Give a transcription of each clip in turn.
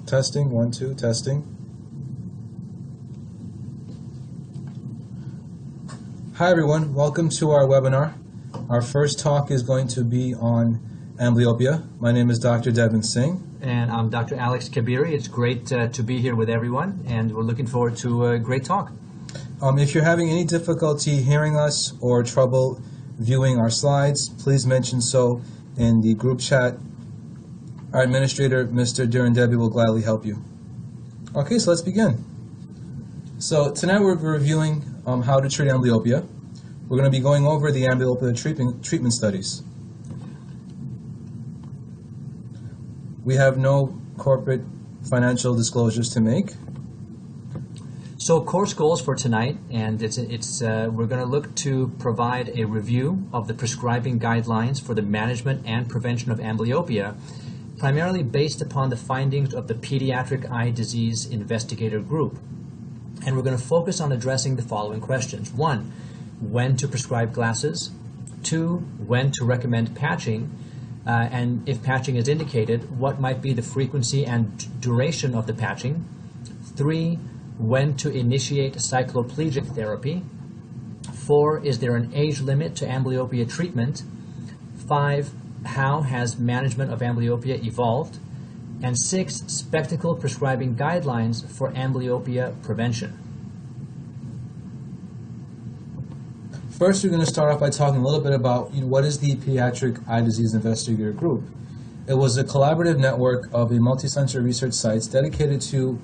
Testing, 1, 2, testing. Hi everyone, welcome to our webinar. Our first talk is going to be on amblyopia. My name is Dr. Devin Singh. And I'm Dr. Alex Kabiri. It's great to be here with everyone, and we're looking forward to a great talk. If you're having any difficulty hearing us or trouble viewing our slides, please mention so in the group chat. Our administrator, Mr. Duran Debbie, will gladly help you. Okay, so let's begin. So tonight we're reviewing how to treat amblyopia. We're going to be going over the amblyopia treatment studies. We have no corporate financial disclosures to make. So course goals for tonight, and we're going to look to provide a review of the prescribing guidelines for the management and prevention of amblyopia, primarily based upon the findings of the Pediatric Eye Disease Investigator Group. And we're going to focus on addressing the following questions. 1, when to prescribe glasses. 2, when to recommend patching. And if patching is indicated, what might be the frequency and duration of the patching. 3, when to initiate cycloplegia therapy. 4, is there an age limit to amblyopia treatment? 5, how has management of amblyopia evolved? And 6, spectacle prescribing guidelines for amblyopia prevention. First, we're going to start off by talking a little bit about what is the Pediatric Eye Disease Investigator Group. It was a collaborative network of a multi-center research sites dedicated to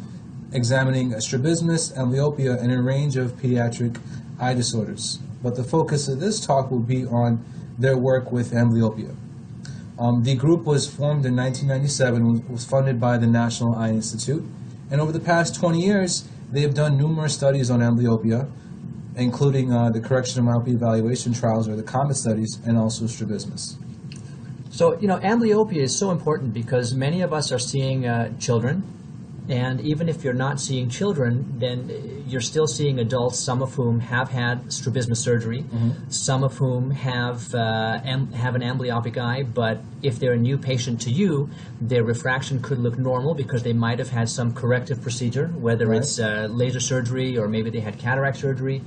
examining strabismus, amblyopia, and a range of pediatric eye disorders. But the focus of this talk will be on their work with amblyopia. The group was formed in 1997, was funded by the National Eye Institute, and over the past 20 years, they have done numerous studies on amblyopia, including the correction of myopia evaluation trials, or the COMET studies, and also strabismus. So, amblyopia is so important because many of us are seeing children, and even if you're not seeing children, then you're still seeing adults, some of whom have had strabismus surgery, some of whom have an amblyopic eye, but if they're a new patient to you, their refraction could look normal because they might have had some corrective procedure, whether it's laser surgery or maybe they had cataract surgery,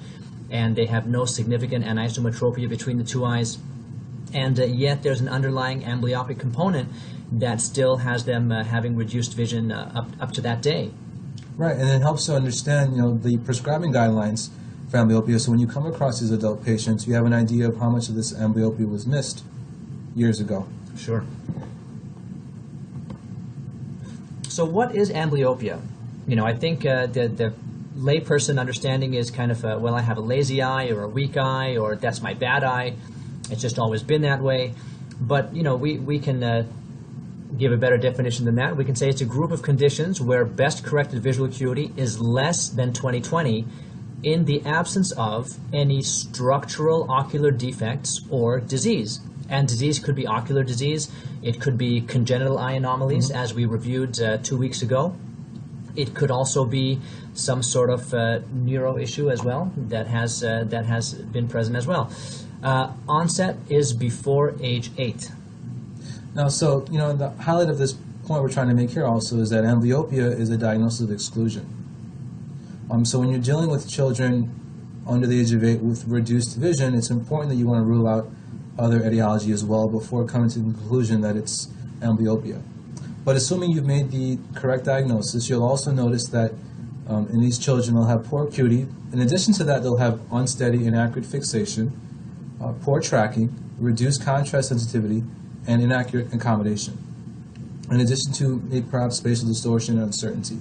and they have no significant anisometropia between the two eyes, and yet there's an underlying amblyopic component that still has them having reduced vision up to that day. Right, and it helps to understand, the prescribing guidelines for amblyopia. So when you come across these adult patients, you have an idea of how much of this amblyopia was missed years ago. Sure. So what is amblyopia? I think the layperson understanding is kind of, I have a lazy eye or a weak eye, or that's my bad eye. It's just always been that way. But, we can give a better definition than that. We can say it's a group of conditions where best corrected visual acuity is less than 20/20 in the absence of any structural ocular defects or disease. And disease could be ocular disease. It could be congenital eye anomalies, as we reviewed 2 weeks ago. It could also be some sort of neuro issue as well that has been present as well. Onset is before age 8. Now, so, the highlight of this point we're trying to make here also is that amblyopia is a diagnosis of exclusion. So when you're dealing with children under the age of 8 with reduced vision, it's important that you want to rule out other etiology as well before coming to the conclusion that it's amblyopia. But assuming you've made the correct diagnosis, you'll also notice that in these children they'll have poor acuity. In addition to that, they'll have unsteady, inaccurate fixation, poor tracking, reduced contrast sensitivity, and inaccurate accommodation, in addition to perhaps spatial distortion and uncertainty.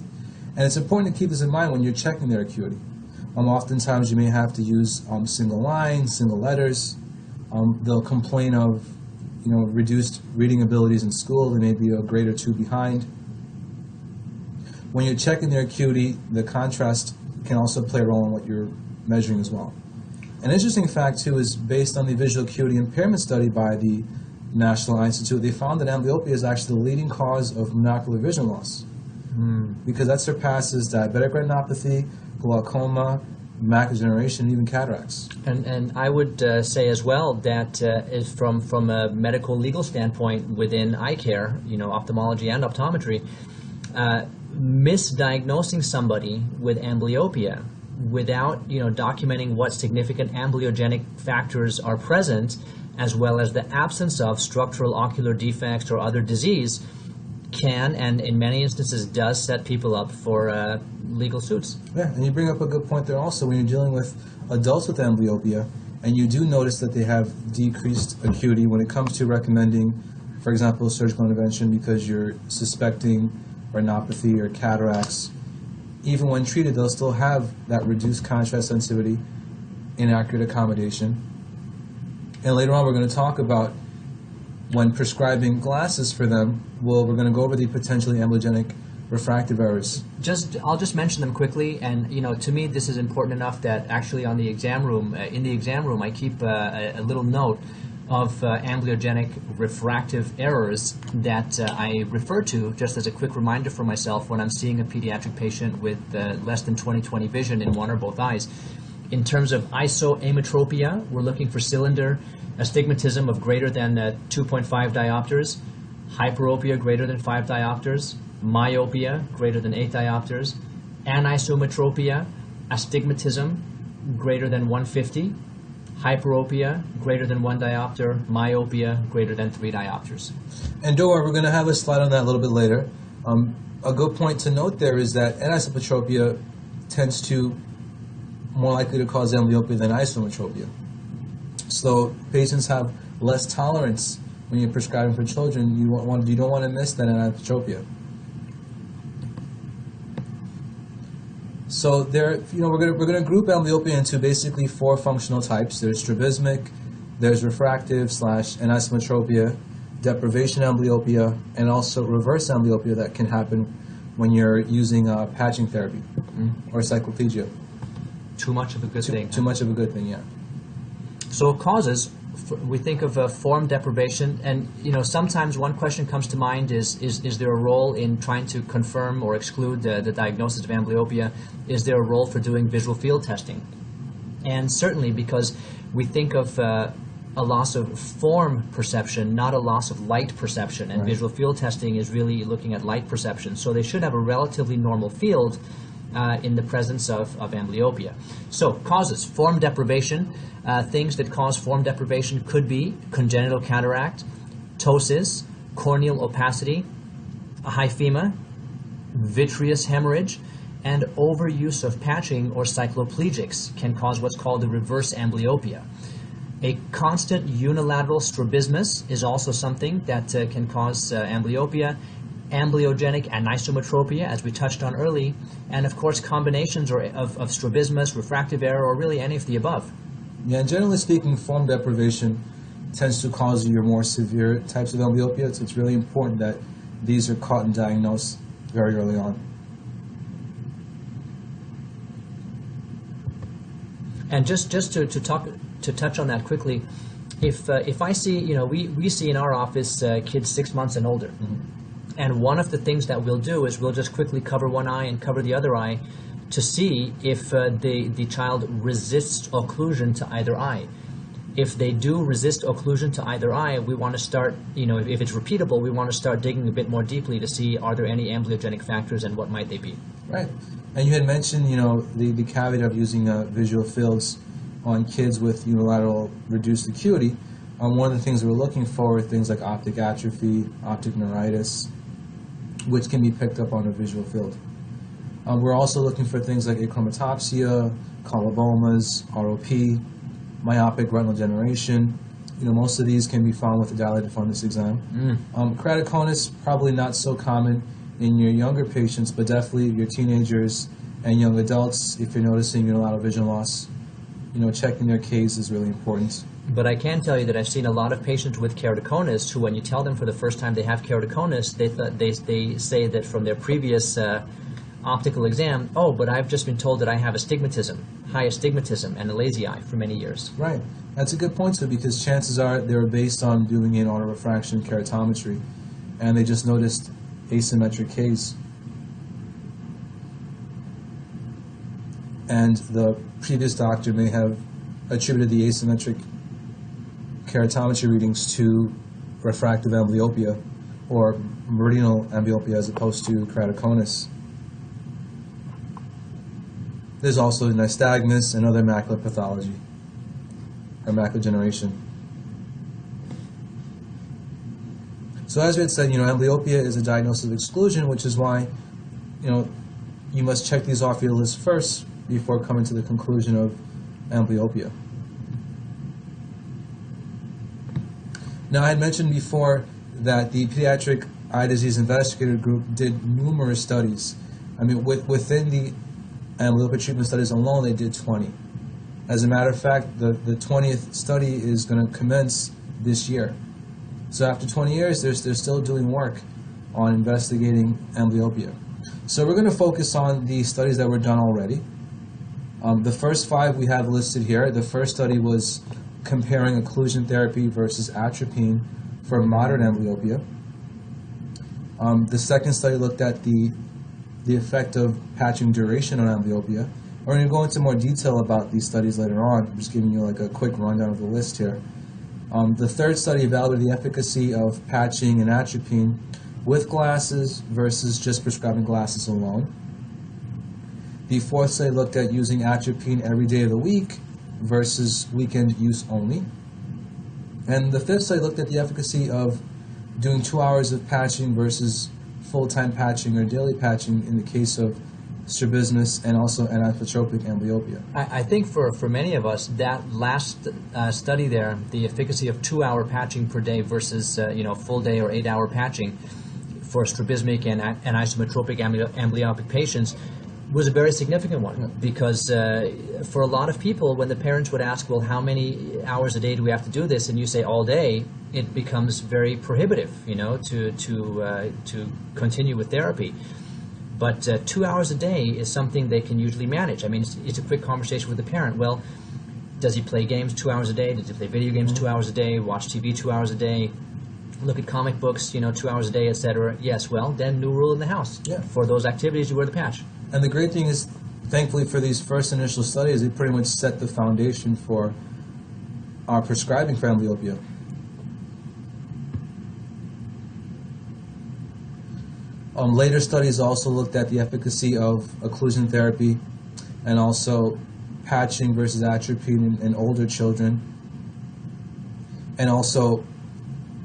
And it's important to keep this in mind when you're checking their acuity. Oftentimes you may have to use single lines, single letters. They'll complain of reduced reading abilities in school. They may be a grade or 2 behind. When you're checking their acuity, the contrast can also play a role in what you're measuring as well. An interesting fact, too, is based on the visual acuity impairment study by the National Eye Institute, they found that amblyopia is actually the leading cause of monocular vision loss because that surpasses diabetic retinopathy, glaucoma, macular degeneration, and even cataracts. And I would say as well that is from a medical legal standpoint within eye care, ophthalmology and optometry, misdiagnosing somebody with amblyopia without documenting what significant amblyogenic factors are present, as well as the absence of structural ocular defects or other disease, can, and in many instances does, set people up for legal suits. Yeah, and you bring up a good point there also. When you're dealing with adults with amblyopia, and you do notice that they have decreased acuity when it comes to recommending, for example, surgical intervention because you're suspecting retinopathy or cataracts, even when treated, they'll still have that reduced contrast sensitivity, inaccurate accommodation. And later on, we're going to talk about when prescribing glasses for them, we're going to go over the potentially amblyogenic refractive errors. I'll just mention them quickly, and to me this is important enough that actually on the exam room, in the exam room, I keep a little note of amblyogenic refractive errors that I refer to just as a quick reminder for myself when I'm seeing a pediatric patient with less than 20/20 vision in one or both eyes. In terms of isoametropia, we're looking for cylinder astigmatism of greater than 2.5 diopters, hyperopia greater than 5 diopters, myopia greater than 8 diopters, anisometropia, astigmatism greater than 150, hyperopia greater than 1 diopter, myopia greater than 3 diopters. And don't worry, we're going to have a slide on that a little bit later. A good point to note there is that anisometropia tends to more likely to cause amblyopia than isometropia. So patients have less tolerance when you're prescribing for children. You don't want to miss that anisotropia. So we're going to group amblyopia into basically 4 functional types. There's strabismic, there's refractive / anisometropia, deprivation amblyopia, and also reverse amblyopia that can happen when you're using patching therapy or cycloplegia. Too much of a good thing. Too much of a good thing, yeah. So causes, we think of form deprivation, and sometimes one question comes to mind is there a role in trying to confirm or exclude the diagnosis of amblyopia? Is there a role for doing visual field testing? And certainly, because we think of a loss of form perception, not a loss of light perception, and visual field testing is really looking at light perception. So they should have a relatively normal field in the presence of amblyopia. So causes, form deprivation. Things that cause form deprivation could be congenital cataract, ptosis, corneal opacity, hyphema, vitreous hemorrhage, and overuse of patching or cycloplegics can cause what's called the reverse amblyopia. A constant unilateral strabismus is also something that can cause amblyopia, amblyogenic anisometropia, as we touched on early, and of course combinations of strabismus, refractive error, or really any of the above. Yeah, and generally speaking, form deprivation tends to cause your more severe types of amblyopia, so it's really important that these are caught and diagnosed very early on. And just to touch on that quickly, if I see, we see in our office kids 6 months and older, and one of the things that we'll do is we'll just quickly cover one eye and cover the other eye to see if the child resists occlusion to either eye. If they do resist occlusion to either eye, we want to start, if it's repeatable, we want to start digging a bit more deeply to see are there any amblyogenic factors and what might they be. Right. And you had mentioned, the caveat of using visual fields on kids with unilateral reduced acuity. One of the things we're looking for are things like optic atrophy, optic neuritis, which can be picked up on a visual field. We're also looking for things like achromatopsia, colobomas, ROP, myopic retinal degeneration. Most of these can be found with a dilated fundus exam. Keratoconus, probably not so common in your younger patients, but definitely your teenagers and young adults, if you're noticing unilateral vision loss, checking their Ks is really important. But I can tell you that I've seen a lot of patients with keratoconus who, when you tell them for the first time they have keratoconus, they say that from their previous optical exam, but I've just been told that I have astigmatism, high astigmatism, and a lazy eye for many years. Right. That's a good point, too, because chances are they were based on doing an autorefraction keratometry, and they just noticed asymmetric Ks. And the previous doctor may have attributed the asymmetric keratometry readings to refractive amblyopia or meridianal amblyopia as opposed to keratoconus. there's also nystagmus and other macular pathology, or macular degeneration. So as we had said, amblyopia is a diagnosis of exclusion, which is why, you must check these off your list first before coming to the conclusion of amblyopia. Now, I had mentioned before that the Pediatric Eye Disease Investigator Group did numerous studies. I mean, within the amblyopia treatment studies alone, they did 20. As a matter of fact, the 20th study is going to commence this year. So after 20 years, they're still doing work on investigating amblyopia. So we're going to focus on the studies that were done already. The first 5 we have listed here. The first study was comparing occlusion therapy versus atropine for moderate amblyopia. The second study looked at the effect of patching duration on amblyopia. We're going to go into more detail about these studies later on. I'm just giving you like a quick rundown of the list here. The third study evaluated the efficacy of patching and atropine with glasses versus just prescribing glasses alone. The fourth study looked at using atropine every day of the week versus weekend use only. And the fifth study looked at the efficacy of doing 2 hours of patching versus full-time patching or daily patching in the case of strabismus and also anisotropic amblyopia. I think for many of us, that last study there, the efficacy of 2-hour patching per day versus full day or 8-hour patching for strabismic and anisotropic amblyopic patients was a very significant one, because for a lot of people, when the parents would ask, well, how many hours a day do we have to do this, and you say all day, it becomes very prohibitive, to continue with therapy. But 2 hours a day is something they can usually manage. I mean, it's a quick conversation with the parent. Well, does he play games 2 hours a day? Does he play video games 2 hours a day? Watch TV 2 hours a day? Look at comic books, 2 hours a day, etc. Yes, well, then new rule in the house. Yeah. For those activities, you wear the patch. And the great thing is, thankfully for these first initial studies, they pretty much set the foundation for our prescribing for amblyopia. Later studies also looked at the efficacy of occlusion therapy and also patching versus atropine in older children, and also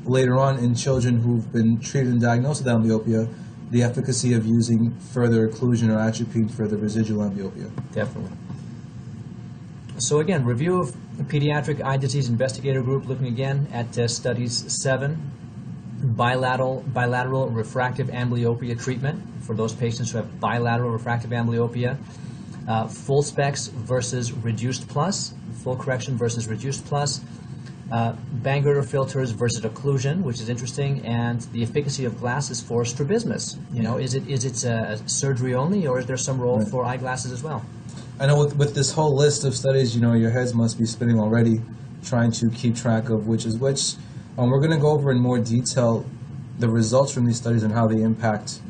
later on in children who've been treated and diagnosed with amblyopia, the efficacy of using further occlusion or atropine for the residual amblyopia. Definitely. So again, review of the Pediatric Eye Disease Investigator Group, looking again at studies 7, bilateral refractive amblyopia treatment for those patients who have bilateral refractive amblyopia, full specs versus reduced plus, full correction versus reduced plus, Bangerter filters versus occlusion, which is interesting, and the efficacy of glasses for strabismus. Is it surgery only, or is there some role for eyeglasses as well? I know with this whole list of studies, your heads must be spinning already, trying to keep track of which is which. We're going to go over in more detail the results from these studies and how they impact.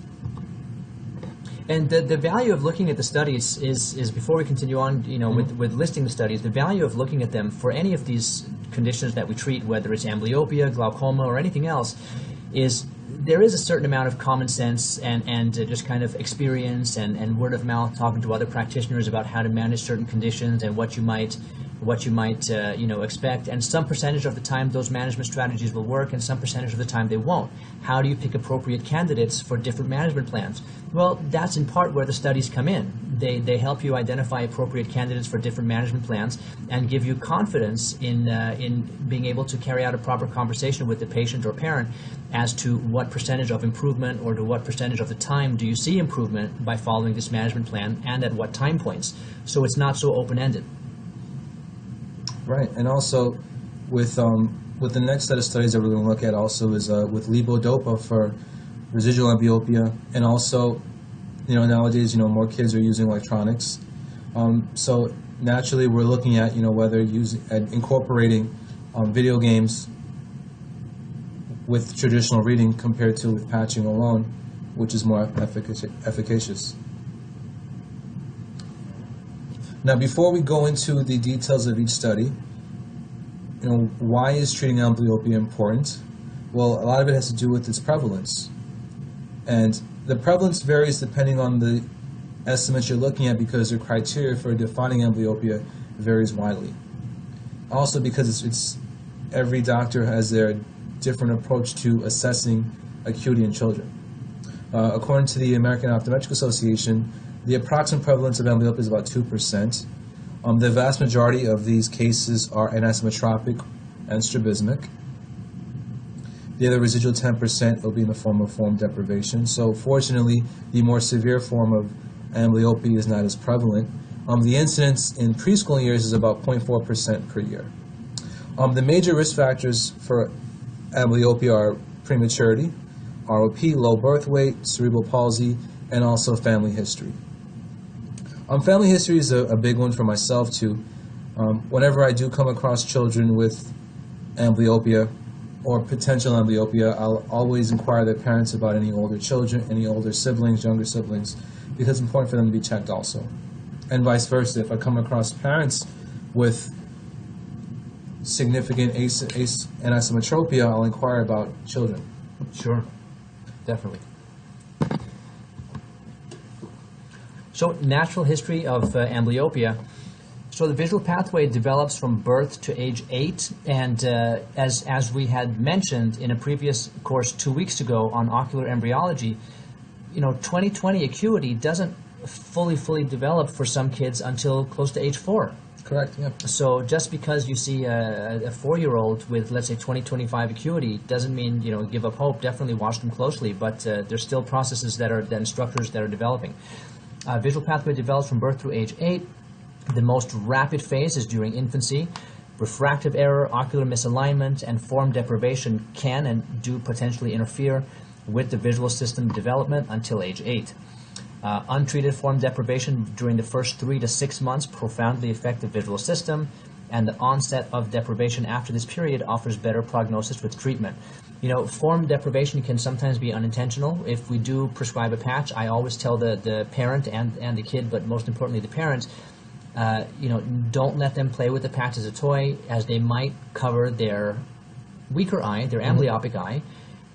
And the value of looking at the studies is before we continue on, with listing the studies, the value of looking at them for any of these conditions that we treat, whether it's amblyopia, glaucoma, or anything else, is there is a certain amount of common sense and just kind of experience and word of mouth, talking to other practitioners about how to manage certain conditions and what you might expect, and some percentage of the time those management strategies will work, and some percentage of the time they won't. How do you pick appropriate candidates for different management plans? Well, that's in part where the studies come in. They help you identify appropriate candidates for different management plans and give you confidence in being able to carry out a proper conversation with the patient or parent as to what percentage of improvement or to what percentage of the time do you see improvement by following this management plan, and at what time points. So it's not so open-ended. Right, and also with the next set of studies that we're going to look at also is with levodopa for residual amblyopia, and also nowadays more kids are using electronics, so naturally we're looking at whether incorporating video games with traditional reading compared to with patching alone, which is more efficacious. Now, before we go into the details of each study, why is treating amblyopia important? Well, a lot of it has to do with its prevalence. And the prevalence varies depending on the estimates you're looking at, because the criteria for defining amblyopia varies widely. Also because it's every doctor has their different approach to assessing acuity in children. According to the American Optometric Association, the approximate prevalence of amblyopia is about 2%. The vast majority of these cases are anisometropic and strabismic. The other residual 10% will be in the form of form deprivation. So fortunately, the more severe form of amblyopia is not as prevalent. The incidence in preschool years is about 0.4% per year. The major risk factors for amblyopia are prematurity, ROP, low birth weight, cerebral palsy, and also family history. Family history is a big one for myself too. Whenever I do come across children with amblyopia or potential amblyopia, I'll always inquire their parents about any older children, any older siblings, younger siblings, because it's important for them to be checked also. And vice versa, if I come across parents with significant anisometropia, I'll inquire about children. Sure, definitely. So, natural history of amblyopia. So the visual pathway develops from birth to age 8, and as we had mentioned in a previous course 2 weeks ago on ocular embryology, 20/20 acuity doesn't fully develop for some kids until close to age 4. Correct, yeah. So just because you see a 4-year-old with, let's say, 20/25 acuity doesn't mean, give up hope. Definitely watch them closely, but there's still processes and structures that are developing. Visual pathway develops from birth through age 8. The most rapid phase is during infancy. Refractive error, ocular misalignment, and form deprivation can and do potentially interfere with the visual system development until age 8. Untreated form deprivation during the first 3 to 6 months profoundly affect the visual system, and the onset of deprivation after this period offers better prognosis with treatment. Form deprivation can sometimes be unintentional. If we do prescribe a patch, I always tell the parent and the kid, but most importantly the parents, don't let them play with the patch as a toy, as they might cover their weaker eye, their amblyopic eye,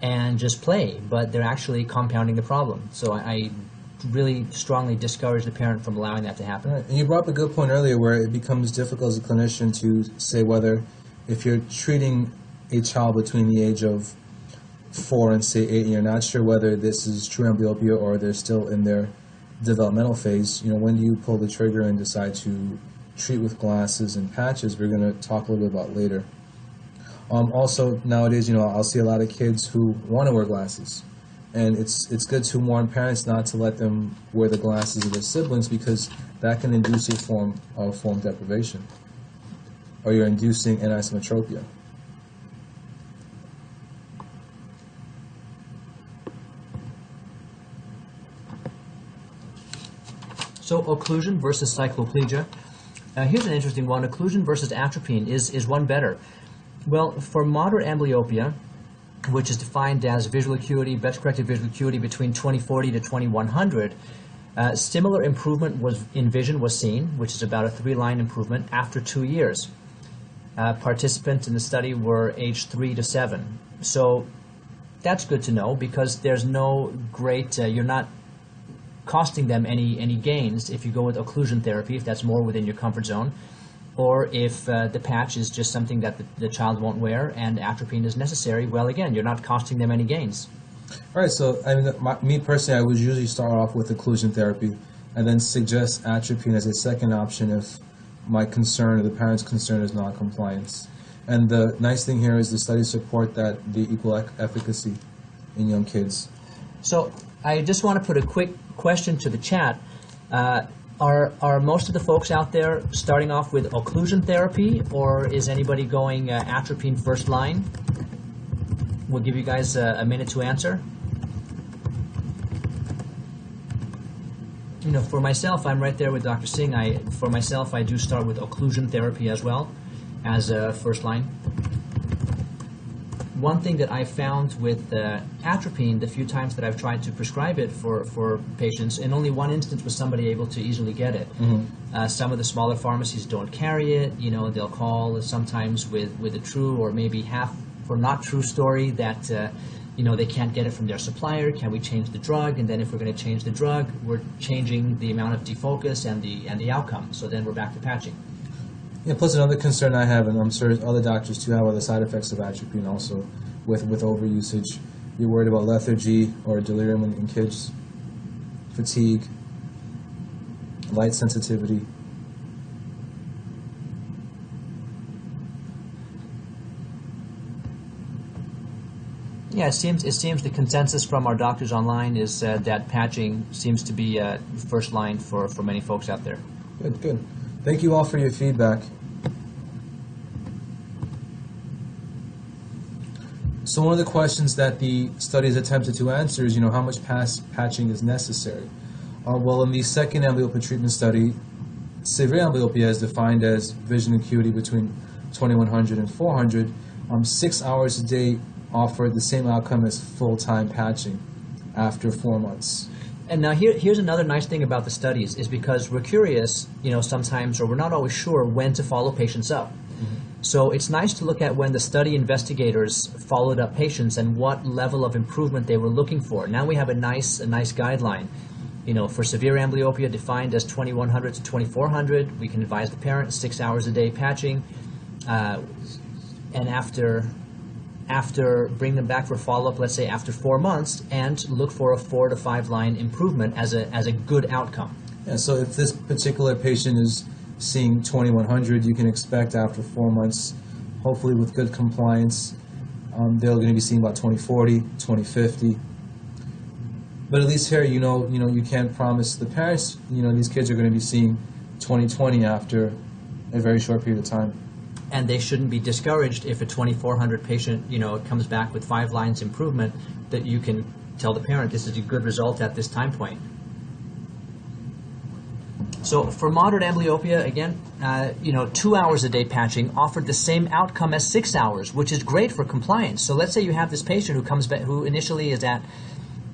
and just play, but they're actually compounding the problem. So I really strongly discourage the parent from allowing that to happen. Right. And you brought up a good point earlier where it becomes difficult as a clinician to say whether, if you're treating a child between the age of 4 and say 8, and you're not sure whether this is true amblyopia or they're still in their developmental phase, when do you pull the trigger and decide to treat with glasses and patches? We're going to talk a little bit about later. Also, nowadays, I'll see a lot of kids who want to wear glasses. And it's good to warn parents not to let them wear the glasses of their siblings, because that can induce a form of form deprivation, or you're inducing anisometropia. So occlusion versus cycloplegia. Here's an interesting one. Occlusion versus atropine. Is one better? Well, for moderate amblyopia, which is defined as visual acuity, best corrected visual acuity between 20/40 to 2100, similar improvement in vision was seen, which is about a 3-line improvement after 2 years. Participants in the study were aged 3 to 7. So that's good to know, because there's no great, you're not costing them any gains if you go with occlusion therapy, if that's more within your comfort zone, or if the patch is just something that the child won't wear and atropine is necessary. Well, again, you're not costing them any gains. All right, so me personally, I would usually start off with occlusion therapy and then suggest atropine as a second option if my concern or the parent's concern is non-compliance. And the nice thing here is the studies support that the equal efficacy in young kids. So I just want to put a quick question to the chat. Are most of the folks out there starting off with occlusion therapy, or is anybody going atropine first line? We'll give you guys a minute to answer. For myself, I'm right there with Dr. Singh. For myself, I do start with occlusion therapy as well as first line. One thing that I found with atropine, the few times that I've tried to prescribe it for patients, in only one instance was somebody able to easily get it. Some of the smaller pharmacies don't carry it. They'll call sometimes with a true or maybe half or not true story that they can't get it from their supplier. Can we change the drug? And then if we're going to change the drug, we're changing the amount of defocus and the outcome. So then we're back to patching. Yeah, plus another concern I have, and I'm sure other doctors too have, are the side effects of atropine also with overusage. You're worried about lethargy or delirium in kids, fatigue, light sensitivity. Yeah, it seems the consensus from our doctors online is that patching seems to be first line for many folks out there. Good, good. Thank you all for your feedback. So one of the questions that the study has attempted to answer is, how much patching is necessary? Well, in the second amblyopia treatment study, severe amblyopia is defined as vision acuity between 2100 and 400. 6 hours a day offered the same outcome as full-time patching after 4 months. And now here's another nice thing about the studies is because we're curious, sometimes, or we're not always sure when to follow patients up. So it's nice to look at when the study investigators followed up patients and what level of improvement they were looking for. Now we have a nice guideline. For severe amblyopia defined as 2100 to 2400, we can advise the parent 6 hours a day patching, and after bring them back for follow-up, let's say after 4 months, and look for a 4 to 5 line improvement as a good outcome. Yeah, so if this particular patient is seeing 2100, you can expect after 4 months, hopefully with good compliance, they're going to be seeing about 2040, 2050. But at least here, you can't promise the parents, these kids are going to be seeing 2020 after a very short period of time. And they shouldn't be discouraged if a 2400 patient, comes back with 5 lines improvement, that you can tell the parent this is a good result at this time point. So for moderate amblyopia, again, 2 hours a day patching offered the same outcome as 6 hours, which is great for compliance. So let's say you have this patient who comes back, who initially is at,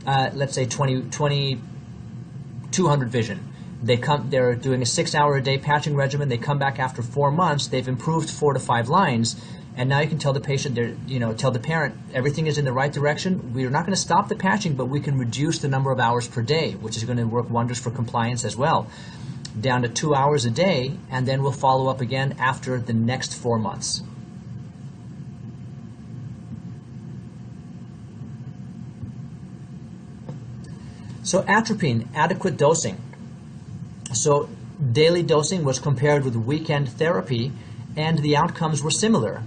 let's say 2200 vision. They're doing a 6 hour a day patching regimen. They come back after 4 months. They've improved 4 to 5 lines, and now you can tell the patient, tell the parent, everything is in the right direction. We're not going to stop the patching, but we can reduce the number of hours per day, which is going to work wonders for compliance as well, down to 2 hours a day, and then we'll follow up again after the next 4 months. So atropine, adequate dosing. So daily dosing was compared with weekend therapy, and the outcomes were similar,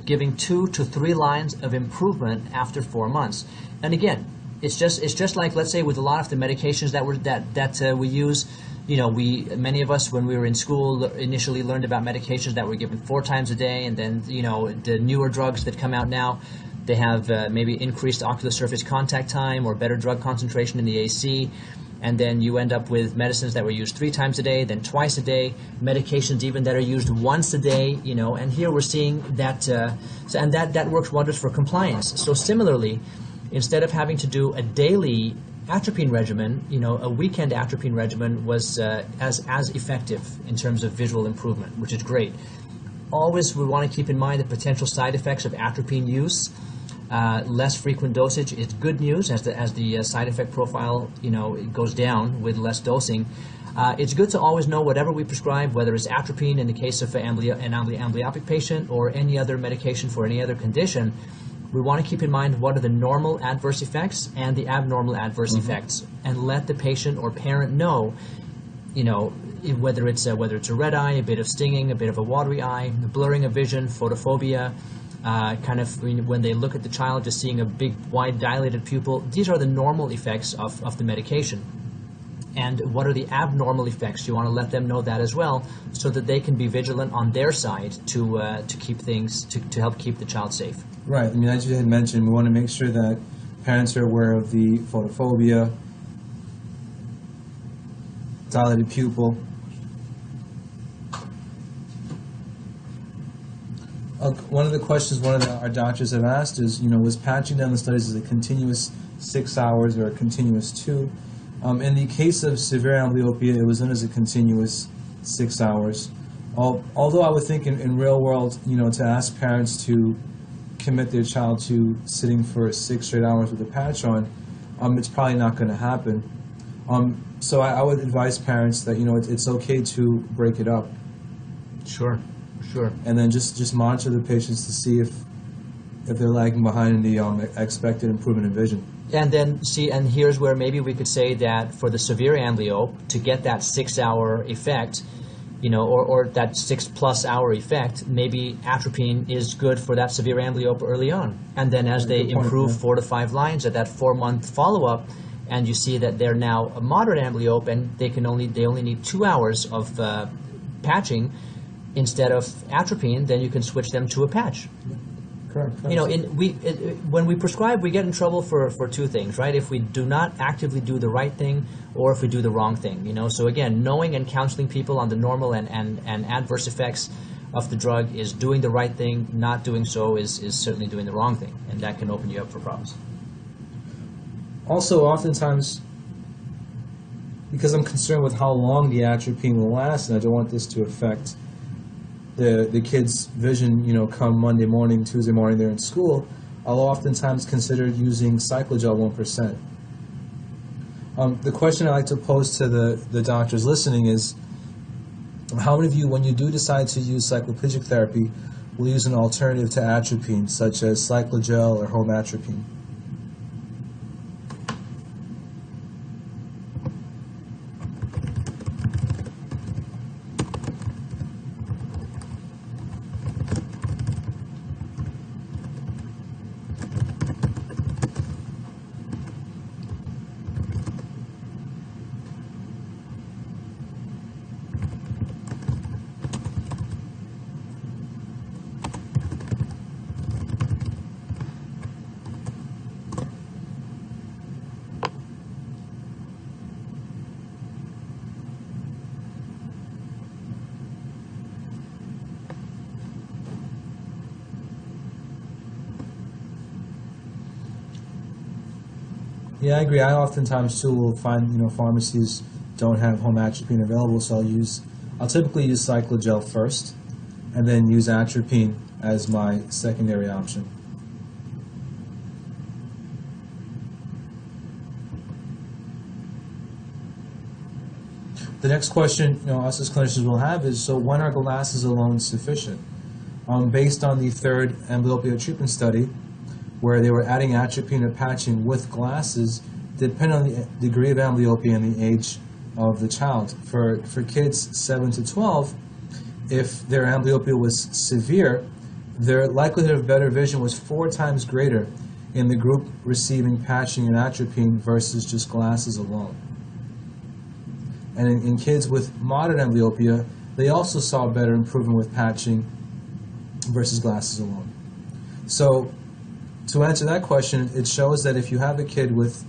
giving 2 to 3 lines of improvement after 4 months. And again, it's just like, let's say, with a lot of the medications that we use. Many of us, when we were in school, initially learned about medications that were given 4 times a day, and then the newer drugs that come out now, they have maybe increased ocular surface contact time or better drug concentration in the AC. And then you end up with medicines that were used 3 times a day, then twice a day, medications even that are used once a day, and here we're seeing that, and that works wonders for compliance. So similarly, instead of having to do a daily atropine regimen, a weekend atropine regimen was as effective in terms of visual improvement, which is great. Always we want to keep in mind the potential side effects of atropine use. Less frequent dosage is good news as the side effect profile it goes down with less dosing. It's good to always know whatever we prescribe, whether it's atropine in the case of an amblyopic patient or any other medication for any other condition. We want to keep in mind what are the normal adverse effects and the abnormal adverse effects, and let the patient or parent know, whether it's a red eye, a bit of stinging, a bit of a watery eye, blurring of vision, photophobia. When they look at the child, just seeing a big, wide, dilated pupil. These are the normal effects of the medication. And what are the abnormal effects? You want to let them know that as well, so that they can be vigilant on their side to keep things, to help keep the child safe. Right. As you had mentioned, we want to make sure that parents are aware of the photophobia, dilated pupil. One of the questions our doctors have asked is, was patching down the studies as a continuous 6 hours or a continuous 2? In the case of severe amblyopia, it was done as a continuous 6 hours. Although I would think in real world, to ask parents to commit their child to sitting for 6 straight hours with a patch on, it's probably not going to happen. So I would advise parents that, it's okay to break it up. Sure. And then just monitor the patients to see if they're lagging behind in the expected improvement in vision. And then and here's where maybe we could say that for the severe amblyope, to get that 6-hour effect, or that 6+ hour effect, maybe atropine is good for that severe amblyopia early on. And then as they improve 4 to 5 lines at that 4-month follow-up, and you see that they're now a moderate amblyopia and they only need 2 hours of patching instead of atropine, then you can switch them to a patch. Correct. When we prescribe, we get in trouble for 2 things, right? If we do not actively do the right thing, or if we do the wrong thing. So again, knowing and counseling people on the normal and adverse effects of the drug is doing the right thing. Not doing so is certainly doing the wrong thing, and that can open you up for problems. Also, oftentimes, because I'm concerned with how long the atropine will last, and I don't want this to affect the kids' vision, come Monday morning, Tuesday morning, they're in school, I'll oftentimes consider using Cyclogel 1%. The question I like to pose to the doctors listening is, how many of you, when you do decide to use cycloplegic therapy, will use an alternative to atropine, such as Cyclogel or home atropine? Yeah, I agree. I oftentimes too will find pharmacies don't have home atropine available, so I'll typically use Cyclogel first, and then use atropine as my secondary option. The next question us as clinicians will have is, so when are glasses alone sufficient? Based on the third amblyopia treatment study, where they were adding atropine or patching with glasses, depending on the degree of amblyopia and the age of the child. For kids 7 to 12, if their amblyopia was severe, their likelihood of better vision was 4 times greater in the group receiving patching and atropine versus just glasses alone. And in kids with moderate amblyopia, they also saw better improvement with patching versus glasses alone. So, to answer that question, it shows that if you have a kid with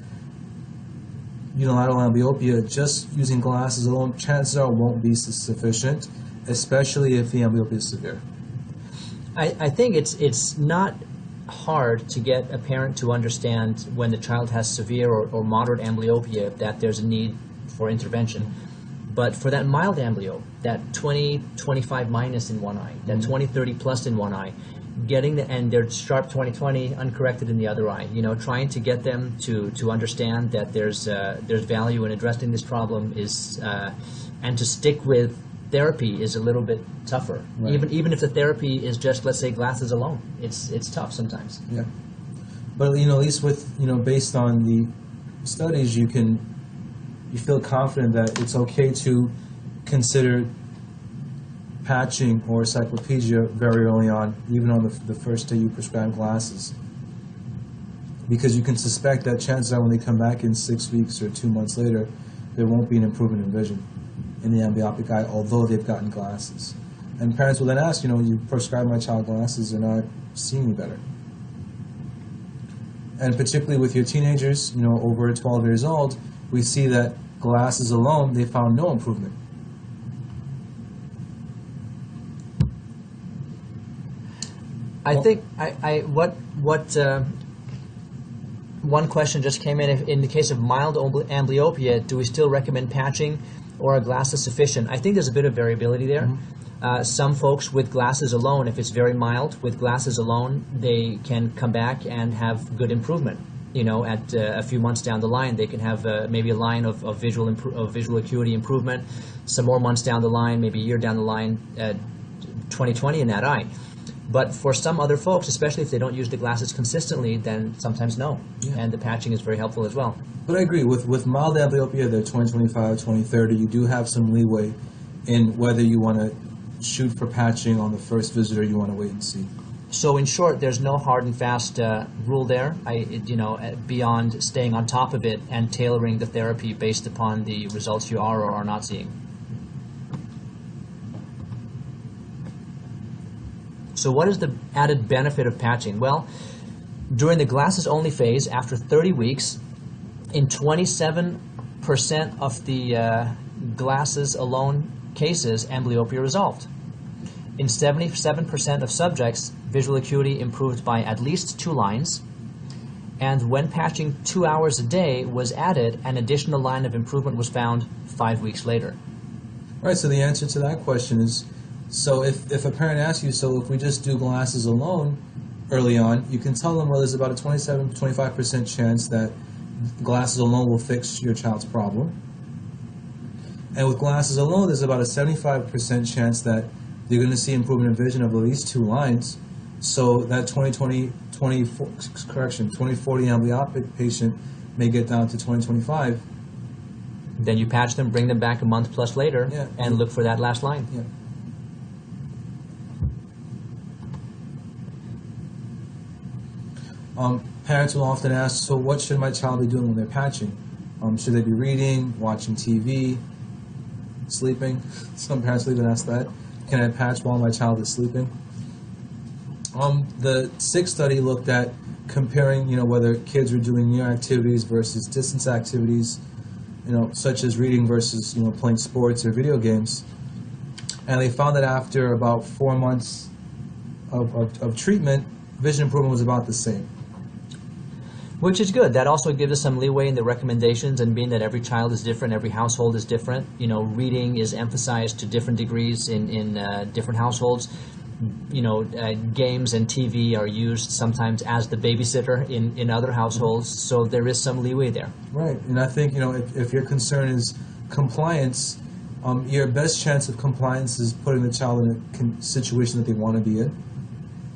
unilateral amblyopia, just using glasses alone, chances are won't be sufficient, especially if the amblyopia is severe. I think it's not hard to get a parent to understand when the child has severe or moderate amblyopia that there's a need for intervention. But for that mild amblyopia, that 20, 25 minus in one eye, that 20, 30 plus in one eye, and they're sharp 20/20 uncorrected in the other eye, trying to get them to understand that there's value in addressing this problem and to stick with therapy is a little bit tougher. Right. Even if the therapy is just, let's say, glasses alone, it's tough sometimes. Yeah, but at least with based on the studies, you feel confident that it's okay to consider patching or cycloplegia very early on, even on the first day you prescribe glasses, because you can suspect that chances are when they come back in 6 weeks or 2 months later, there won't be an improvement in vision in the amblyopic eye, although they've gotten glasses. And parents will then ask, you prescribe my child glasses, they're not seeing me better. And particularly with your teenagers, over 12 years old, we see that glasses alone, they found no improvement. I think one question just came in. If in the case of mild amblyopia, do we still recommend patching, or are glasses sufficient? I think there's a bit of variability there. Some folks with glasses alone, if it's very mild, with glasses alone, they can come back and have good improvement. At a few months down the line, they can have maybe a line of visual acuity improvement. Some more months down the line, maybe a year down the line, 20/20 in that eye. But for some other folks, especially if they don't use the glasses consistently, then sometimes no. Yeah. And the patching is very helpful as well. But I agree, with mild amblyopia, the 20/25, 20/30, you do have some leeway in whether you want to shoot for patching on the first visit or you want to wait and see. So in short, there's no hard and fast rule there, beyond staying on top of it and tailoring the therapy based upon the results you are or are not seeing. So what is the added benefit of patching? Well, during the glasses-only phase, after 30 weeks, in 27% of the glasses-alone cases, amblyopia resolved. In 77% of subjects, visual acuity improved by at least 2 lines, and when patching 2 hours a day was added, an additional line of improvement was found 5 weeks later. All right, so the answer to that question is, so if a parent asks you, so if we just do glasses alone early on, you can tell them, well, there's about a 25% chance that glasses alone will fix your child's problem. And with glasses alone, there's about a 75% chance that you're going to see improvement in vision of at least 2 lines. So that 2040 amblyopic patient may get down to 20/25. Then you patch them, bring them back a month plus later, yeah, and look for that last line. Yeah. Parents will often ask, so what should my child be doing when they're patching? Should they be reading, watching TV, sleeping? Some parents will even ask that. Can I patch while my child is sleeping? The SICK study looked at comparing, whether kids were doing near activities versus distance activities, such as reading versus, playing sports or video games. And they found that after about 4 months of treatment, vision improvement was about the same. Which is good. That also gives us some leeway in the recommendations, and being that every child is different, every household is different. Reading is emphasized to different degrees in different households. Games and TV are used sometimes as the babysitter in other households, so there is some leeway there. Right, and I think, if your concern is compliance, your best chance of compliance is putting the child in a situation that they want to be in.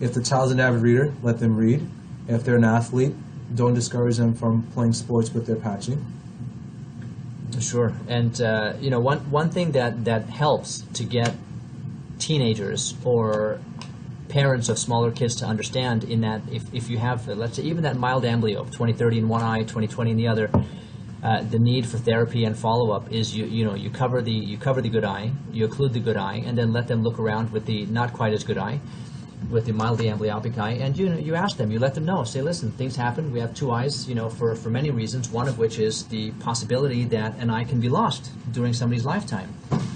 If the child's an avid reader, let them read. If they're an athlete, don't discourage them from playing sports with their patching. Sure, and one thing that helps to get teenagers or parents of smaller kids to understand, in that if you have, let's say, even that mild amblyope, 20/30 in one eye, 20/20 in the other, the need for therapy and follow-up is you cover the good eye, you occlude the good eye, and then let them look around with the not quite as good eye, with the mildly amblyopic eye, and you ask them, you let them know, say, listen, things happen, we have 2 eyes, for many reasons, one of which is the possibility that an eye can be lost during somebody's lifetime.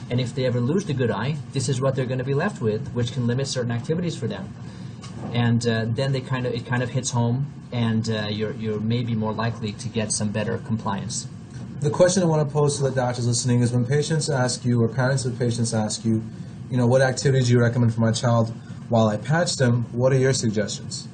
And if they ever lose the good eye, this is what they're going to be left with, which can limit certain activities for them. And then it kind of hits home, and you're maybe more likely to get some better compliance. The question I want to pose to the doctors listening is, when patients ask you, or parents of patients ask you, what activities do you recommend for my child while I patch them, what are your suggestions?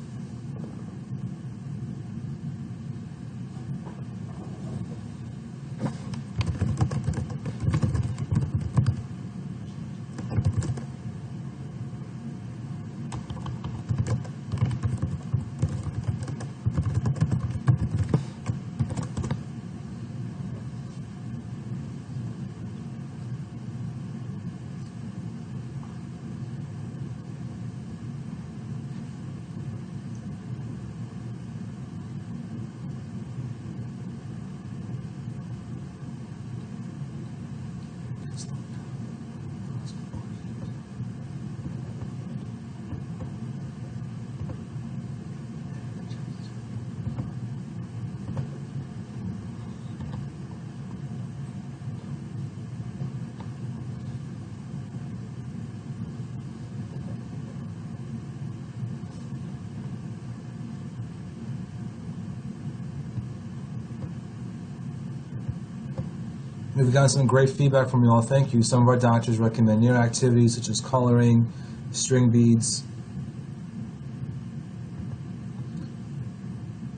We've gotten some great feedback from you all. Thank you. Some of our doctors recommend near activities such as coloring, string beads.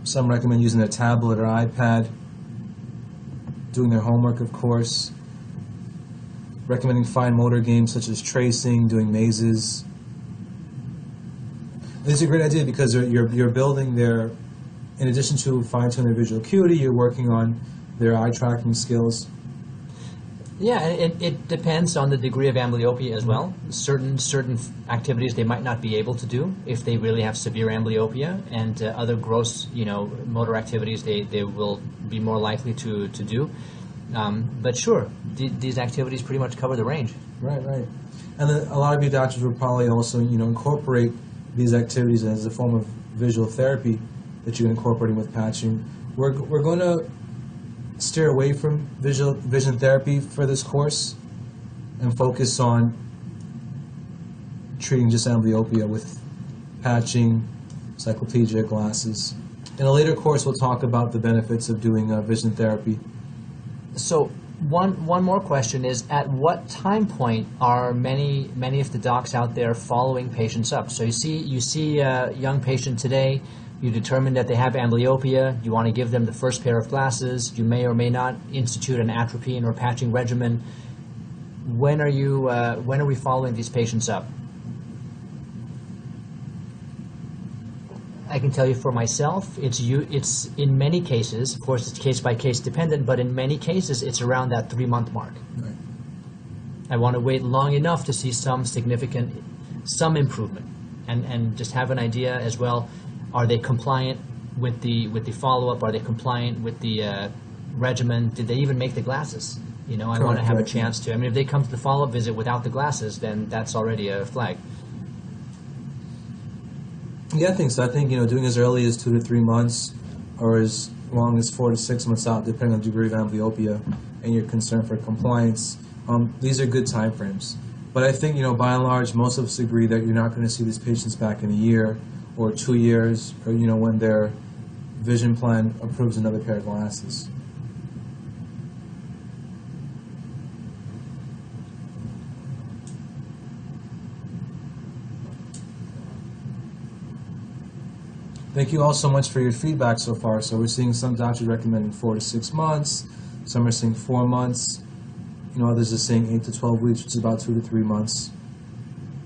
Some recommend using a tablet or iPad, doing their homework, of course. Recommending fine motor games such as tracing, doing mazes. This is a great idea because you're building their, in addition to fine-tuning their visual acuity, you're working on their eye tracking skills. Yeah, it depends on the degree of amblyopia as well. Certain activities they might not be able to do if they really have severe amblyopia, and other gross, motor activities they will be more likely to do. But sure, these activities pretty much cover the range. Right. And then a lot of you doctors will probably also, incorporate these activities as a form of visual therapy that you're incorporating with patching. We're going to steer away from vision therapy for this course and focus on treating just amblyopia with patching, cycloplegia, glasses. In a later course, we'll talk about the benefits of doing vision therapy. So one more question is, at what time point are many of the docs out there following patients up? So you see a young patient today, you determine that they have amblyopia, you want to give them the first pair of glasses, you may or may not institute an atropine or patching regimen. When are we following these patients up? I can tell you for myself, it's in many cases, of course it's case by case dependent, but in many cases it's around that 3-month mark. Right. I want to wait long enough to see some improvement, and just have an idea as well. Are they compliant with the follow-up? Are they compliant with the regimen? Did they even make the glasses? I want to have a chance to. I mean, if they come to the follow-up visit without the glasses, then that's already a flag. Yeah, I think so. I think, doing as early as 2 to 3 months or as long as 4 to 6 months out, depending on the degree of amblyopia and your concern for compliance, these are good time frames. But I think, by and large, most of us agree that you're not going to see these patients back in a year or 2 years, or when their vision plan approves another pair of glasses. Thank you all so much for your feedback so far. So we're seeing some doctors recommending 4 to 6 months, some are saying 4 months, others are saying 8 to 12 weeks, which is about 2 to 3 months.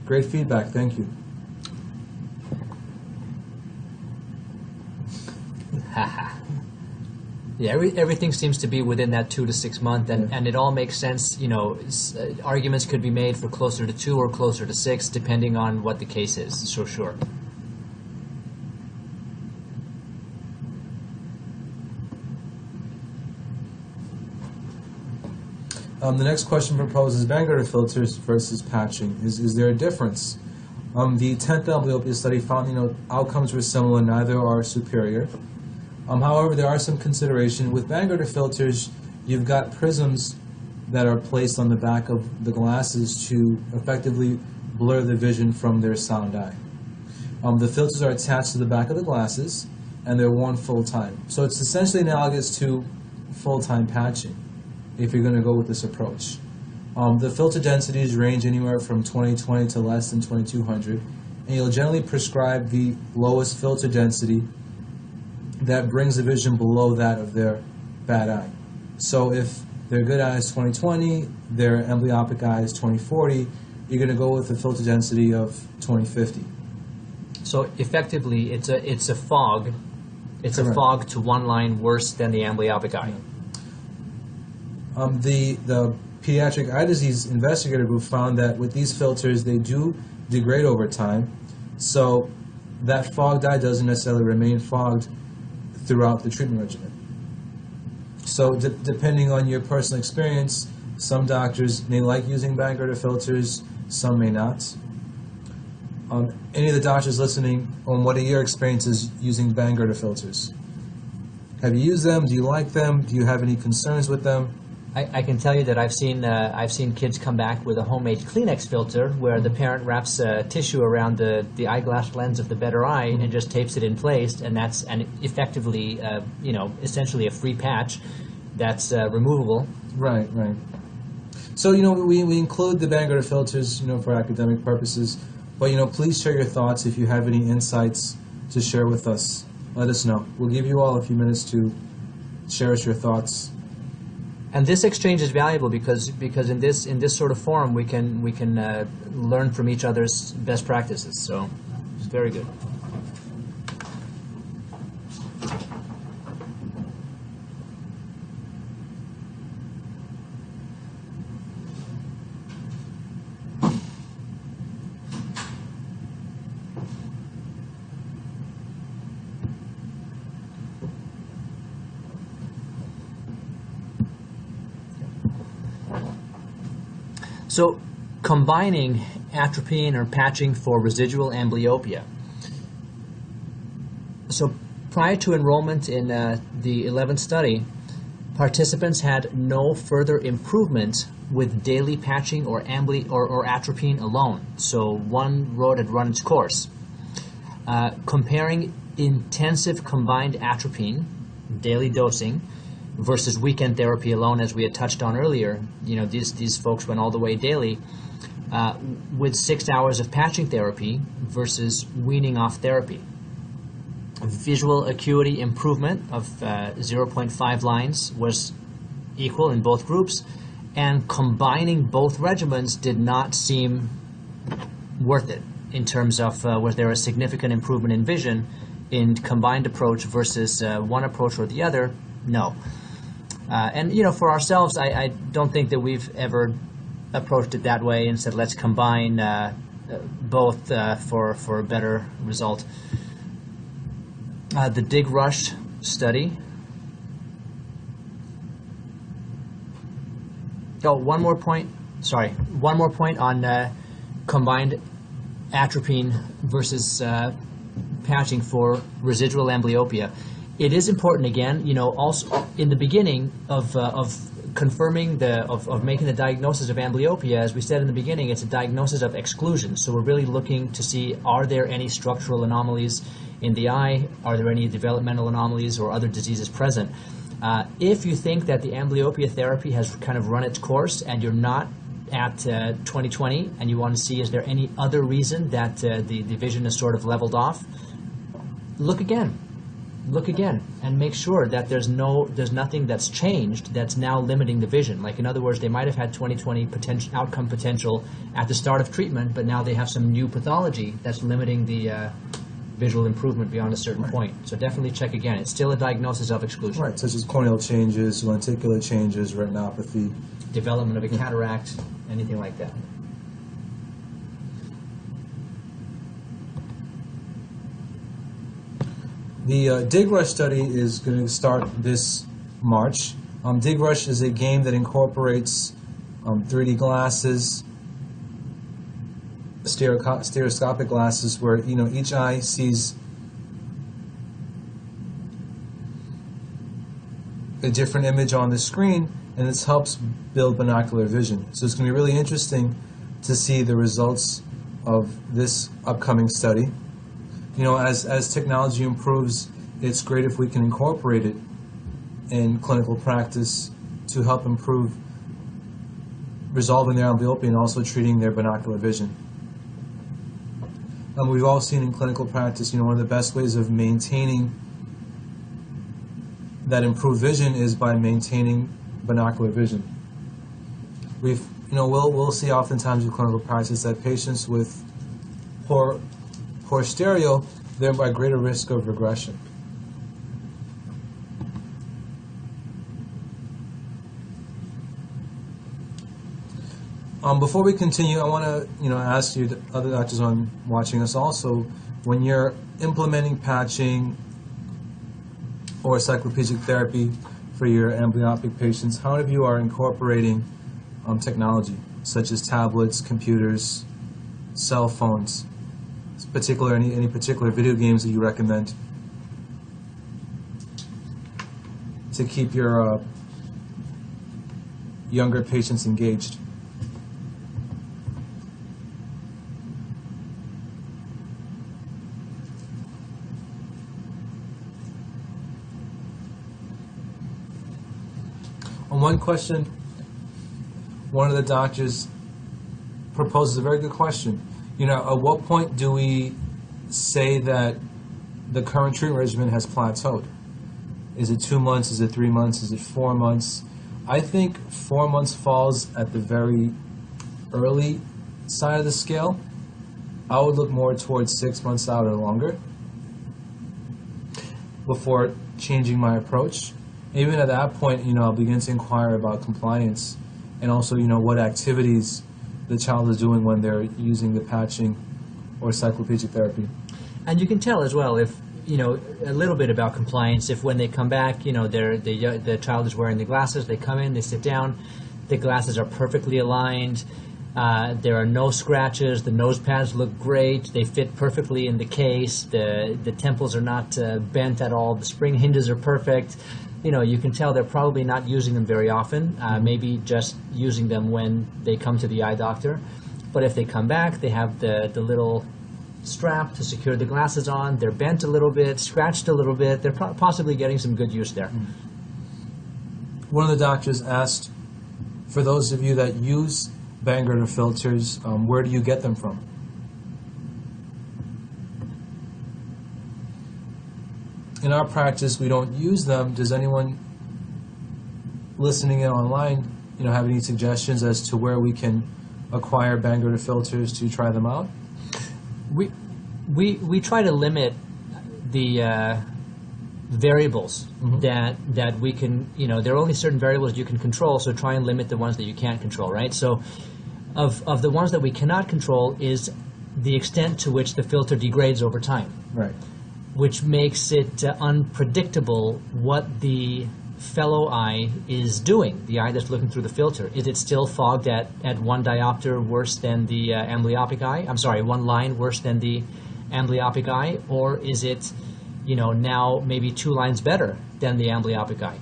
Great feedback, thank you. Yeah, everything seems to be within that 2 to 6 month, and it all makes sense. Arguments could be made for closer to 2 or closer to 6, depending on what the case is. So sure. The next question proposes Bangerter filters versus patching. Is there a difference? The 10th amblyopia study found outcomes were similar, neither are superior. However, there are some consideration. With Bangerter filters, you've got prisms that are placed on the back of the glasses to effectively blur the vision from their sound eye. The filters are attached to the back of the glasses, and they're worn full-time. So it's essentially analogous to full-time patching, if you're going to go with this approach. The filter densities range anywhere from 2020 to less than 2200, and you'll generally prescribe the lowest filter density that brings the vision below that of their bad eye. So if their good eye is 2020, their amblyopic eye is 2040, you're going to go with a filter density of 2050. So effectively, it's a fog. It's Correct. A fog to one line worse than the amblyopic eye. The pediatric eye disease investigator group found that with these filters, they do degrade over time. So that fogged eye doesn't necessarily remain fogged throughout the treatment regimen. So depending on your personal experience, some doctors may like using Bangerter filters, some may not. Any of the doctors listening, what are your experiences using Bangerter filters? Have you used them? Do you like them? Do you have any concerns with them? I can tell you that I've seen kids come back with a homemade Kleenex filter where the parent wraps tissue around the eyeglass lens of the better eye and just tapes it in place, and that's effectively essentially a free patch that's removable. Right, right. So, we include the Bangerter filters, for academic purposes, but, please share your thoughts. If you have any insights to share with us, let us know. We'll give you all a few minutes to share us your thoughts. And this exchange is valuable because in this sort of forum we can learn from each other's best practices. So it's very good. So, combining atropine or patching for residual amblyopia. So, prior to enrollment in the 11th study, participants had no further improvement with daily patching or atropine alone. So, one road had run its course. Comparing intensive combined atropine, daily dosing, versus weekend therapy alone, as we had touched on earlier, these folks went all the way daily, with 6 hours of patching therapy versus weaning off therapy. Visual acuity improvement of 0.5 lines was equal in both groups, and combining both regimens did not seem worth it in terms of was there a significant improvement in vision in combined approach versus one approach or the other? No. And for ourselves, I don't think that we've ever approached it that way and said let's combine both for a better result. The Dig Rush study. One more point on combined atropine versus patching for residual amblyopia. It is important, again, also in the beginning of confirming of making the diagnosis of amblyopia, as we said in the beginning, it's a diagnosis of exclusion. So we're really looking to see, are there any structural anomalies in the eye? Are there any developmental anomalies or other diseases present? If you think that the amblyopia therapy has kind of run its course and you're not at 20/20 and you want to see is there any other reason that the vision is sort of leveled off, look again and make sure that there's nothing that's changed that's now limiting the vision. Like, in other words, they might have had 20/20 outcome potential at the start of treatment, but now they have some new pathology that's limiting the visual improvement beyond a certain point. So definitely check again. It's still a diagnosis of exclusion. Right, such as corneal changes, lenticular changes, retinopathy. Development of a cataract, anything like that. The Dig Rush study is going to start this March. Dig Rush is a game that incorporates 3D glasses, stereoscopic glasses, where each eye sees a different image on the screen, and this helps build binocular vision. So it's going to be really interesting to see the results of this upcoming study. As technology improves, it's great if we can incorporate it in clinical practice to help improve resolving their amblyopia and also treating their binocular vision. We've all seen in clinical practice, one of the best ways of maintaining that improved vision is by maintaining binocular vision. We'll see oftentimes in clinical practice that patients with poor stereo, they're at greater risk of regression. Before we continue, I want to ask you, the other doctors watching us also, when you're implementing patching or cycloplegic therapy for your amblyopic patients, how many of you are incorporating technology such as tablets, computers, cell phones? Any particular video games that you recommend to keep your younger patients engaged? One question one of the doctors proposes a very good question. You know, at what point do we say that the current treatment regimen has plateaued? Is it 2 months? Is it 3 months? Is it 4 months? I think 4 months falls at the very early side of the scale. I would look more towards 6 months out or longer before changing my approach. Even at that point, you know, I'll begin to inquire about compliance and also, you know, what activities the child is doing when they're using the patching or cycloplegic therapy. And you can tell as well if, you know, a little bit about compliance. If when they come back, you know, the child is wearing the glasses, they come in, they sit down, the glasses are perfectly aligned, there are no scratches, the nose pads look great, they fit perfectly in the case, the temples are not bent at all, the spring hinges are perfect. You know, you can tell they're probably not using them very often, maybe just using them when they come to the eye doctor. But if they come back, they have the little strap to secure the glasses on, they're bent a little bit, scratched a little bit, they're possibly getting some good use there. One of the doctors asked, for those of you that use Bangerter filters, where do you get them from? In our practice, we don't use them. Does anyone listening in online, you know, have any suggestions as to where we can acquire Bangerter filters to try them out? We try to limit the variables that we can, you know, there are only certain variables you can control, so try and limit the ones that you can't control, right? So of the ones that we cannot control is the extent to which the filter degrades over time. Right. Which makes it unpredictable what the fellow eye is doing, the eye that's looking through the filter. Is it still fogged at 1 diopter worse than the amblyopic eye? I'm sorry, 1 line worse than the amblyopic eye? Or is it, you know, now maybe 2 lines better than the amblyopic eye?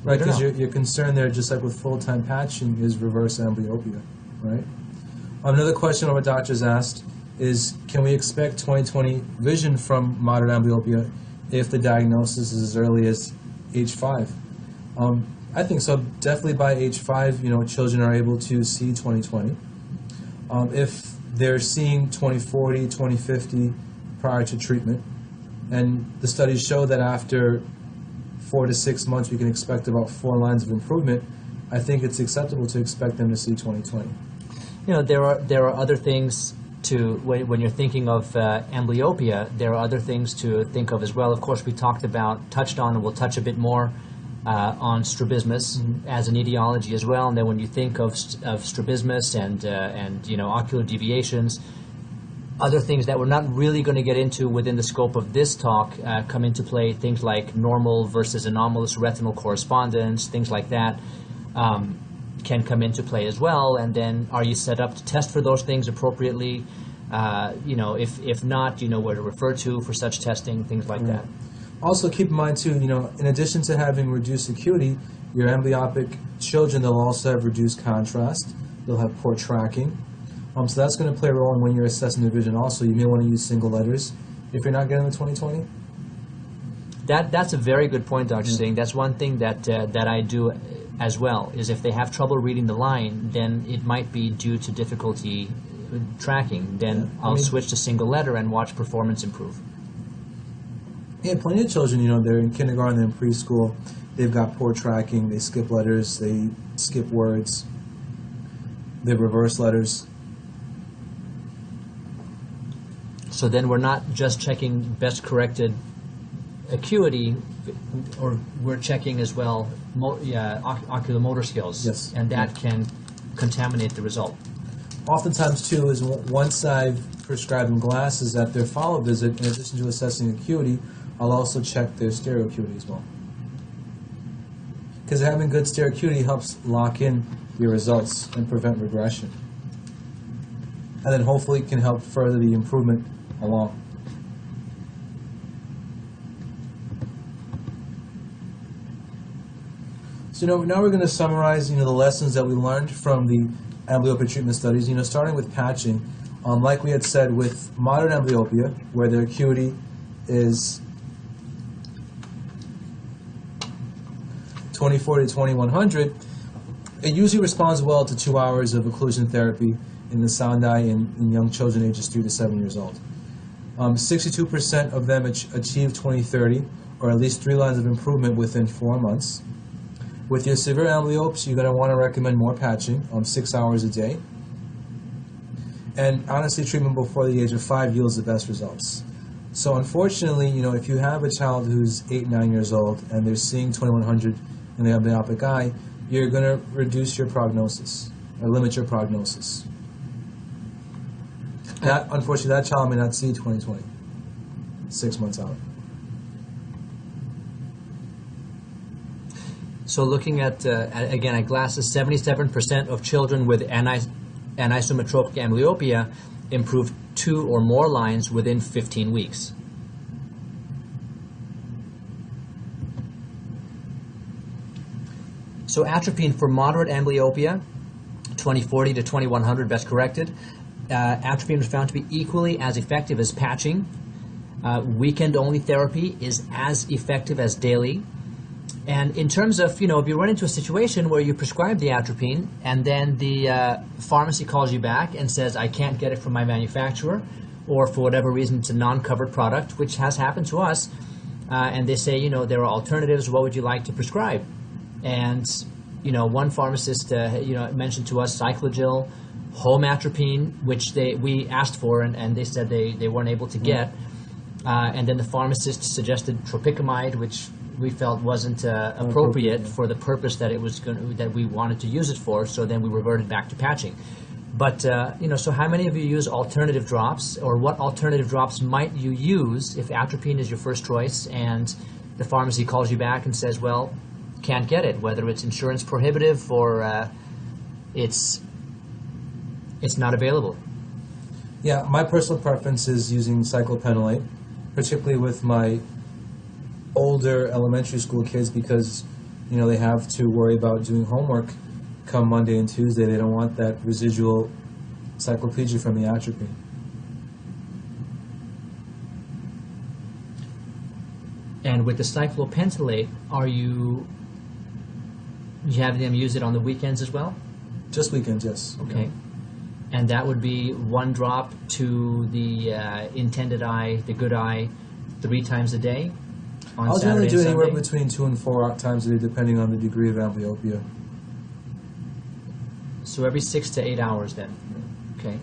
Right, because your concern there, just like with full-time patching, is reverse amblyopia, right? Another question our doctors asked is, can we expect 20/20 vision from moderate amblyopia if the diagnosis is as early as age 5? I think so. Definitely by age 5, you know, children are able to see 20/20. If they're seeing 20/40, 20/50 prior to treatment, and the studies show that after 4 to 6 months we can expect about 4 lines of improvement, I think it's acceptable to expect them to see 20/20. You know, there are other things to, when you're thinking of amblyopia, there are other things to think of as well. Of course, we touched on, and we'll touch a bit more on strabismus as an etiology as well. And then when you think of strabismus and you know, ocular deviations, other things that we're not really going to get into within the scope of this talk come into play. Things like normal versus anomalous retinal correspondence, things like that. Can come into play as well, and then are you set up to test for those things appropriately? You know, if not, you know where to refer to for such testing, things like that. Also keep in mind too, you know, in addition to having reduced acuity, your amblyopic children, they'll also have reduced contrast, they'll have poor tracking. So that's going to play a role in when you're assessing the vision also. You may want to use single letters if you're not getting the 20/20. That's a very good point, Dr. Singh. That's one thing that I do as well, is if they have trouble reading the line, then it might be due to difficulty tracking. Then I'll switch to single letter and watch performance improve. Yeah, plenty of children, you know, they're in kindergarten, they're in preschool, they've got poor tracking, they skip letters, they skip words, they reverse letters. So then we're not just checking best corrected acuity, or we're checking as well ocular motor skills, yes, and that can contaminate the result. Oftentimes, too, is once I've prescribed them glasses at their follow-up visit, in addition to assessing acuity, I'll also check their stereo acuity as well. Because having good stereo acuity helps lock in your results and prevent regression. And then hopefully can help further the improvement along. So now we're going to summarize, the lessons that we learned from the amblyopia treatment studies. Starting with patching, like we had said, with moderate amblyopia, where their acuity is 20/40 to 20/100, It usually responds well to 2 hours of occlusion therapy in the sound eye in young children ages 3 to 7 years old. 62% of them achieve 20/30, or at least 3 lines of improvement within 4 months. With your severe amblyopes, you're going to want to recommend more patching, 6 hours a day. And honestly, treatment before the age of 5 yields the best results. So unfortunately, if you have a child who's 8, 9 years old and they're seeing 2100 in the amblyopic eye, you're going to reduce your prognosis, or limit your prognosis. Unfortunately, that child may not see 20/20, 6 months out. So looking at glasses, 77% of children with anisometropic amblyopia improved 2 or more lines within 15 weeks. So atropine for moderate amblyopia, 20/40 to 2100 best corrected. Atropine was found to be equally as effective as patching. Weekend-only therapy is as effective as daily. And in terms of, if you run into a situation where you prescribe the atropine and then the pharmacy calls you back and says, I can't get it from my manufacturer, or for whatever reason it's a non-covered product, which has happened to us, and they say, there are alternatives, what would you like to prescribe? And, one pharmacist, mentioned to us Cycloplegia, home atropine, which we asked for and they said they weren't able to get. And then the pharmacist suggested tropicamide, which we felt wasn't appropriate for the purpose that that we wanted to use it for. So then we reverted back to patching. But so how many of you use alternative drops, or what alternative drops might you use if atropine is your first choice and the pharmacy calls you back and says, well, can't get it, whether it's insurance prohibitive or it's not available? Yeah, my personal preference is using cyclophenolate, particularly with my older elementary school kids, because they have to worry about doing homework come Monday and Tuesday. They don't want that residual cycloplegia from the atropine. And with the cyclopentolate, you having them use it on the weekends as well? Just weekends, yes. Okay. Yeah. And that would be 1 drop to the intended eye, the good eye, 3 times a day on I'll Saturday generally do and anywhere Sunday? between 2 and 4 times a day, depending on the degree of amblyopia. So every 6 to 8 hours then? Okay.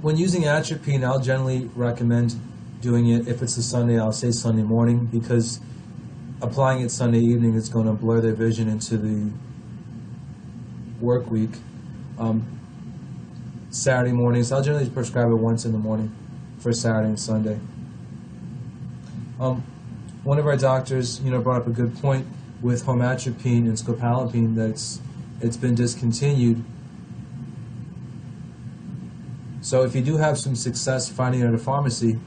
When using atropine, I'll generally recommend doing it, if it's a Sunday, I'll say Sunday morning, because applying it Sunday evening is going to blur their vision into the work week. Saturday mornings, I'll generally prescribe it once in the morning for Saturday and Sunday. One of our doctors, brought up a good point with homatropine and scopolamine, that it's been discontinued. So if you do have some success finding it at a pharmacy,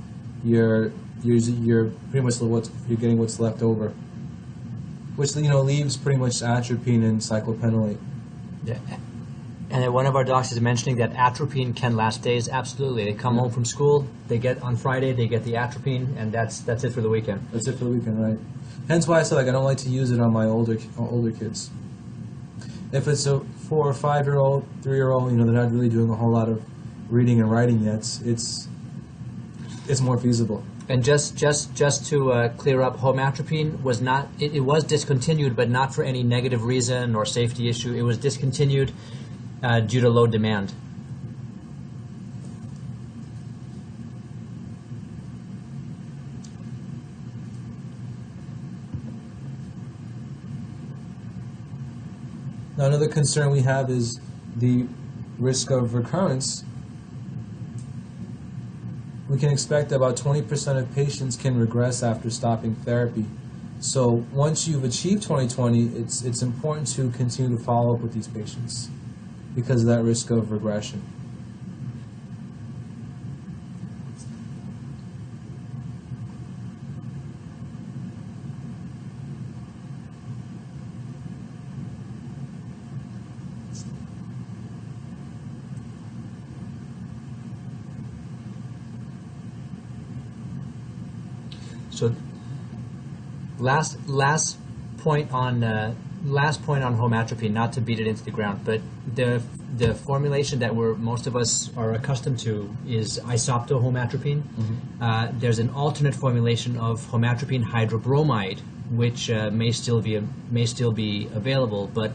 you're pretty much you're getting what's left over, which leaves pretty much atropine and cyclophenolate. Yeah. And then one of our docs is mentioning that atropine can last days. Absolutely, they come home from school, they get on Friday, they get the atropine, and that's it for the weekend. That's it for the weekend, right? Hence why I said I don't like to use it on my older kids. If it's a 4 or 5-year-old, 3-year-old, they're not really doing a whole lot of reading and writing yet, it's more feasible. And just to clear up, homatropine was not, it was discontinued, but not for any negative reason or safety issue. It was discontinued due to low demand. Now, another concern we have is the risk of recurrence. We can expect about 20% of patients can regress after stopping therapy. So once you've achieved 20/20, it's important to continue to follow up with these patients because of that risk of regression. So last point on home atropine, not to beat it into the ground, but the formulation that most of us are accustomed to is isopto home atropine. Mm-hmm. There's an alternate formulation of home atropine hydrobromide, which may still be available, but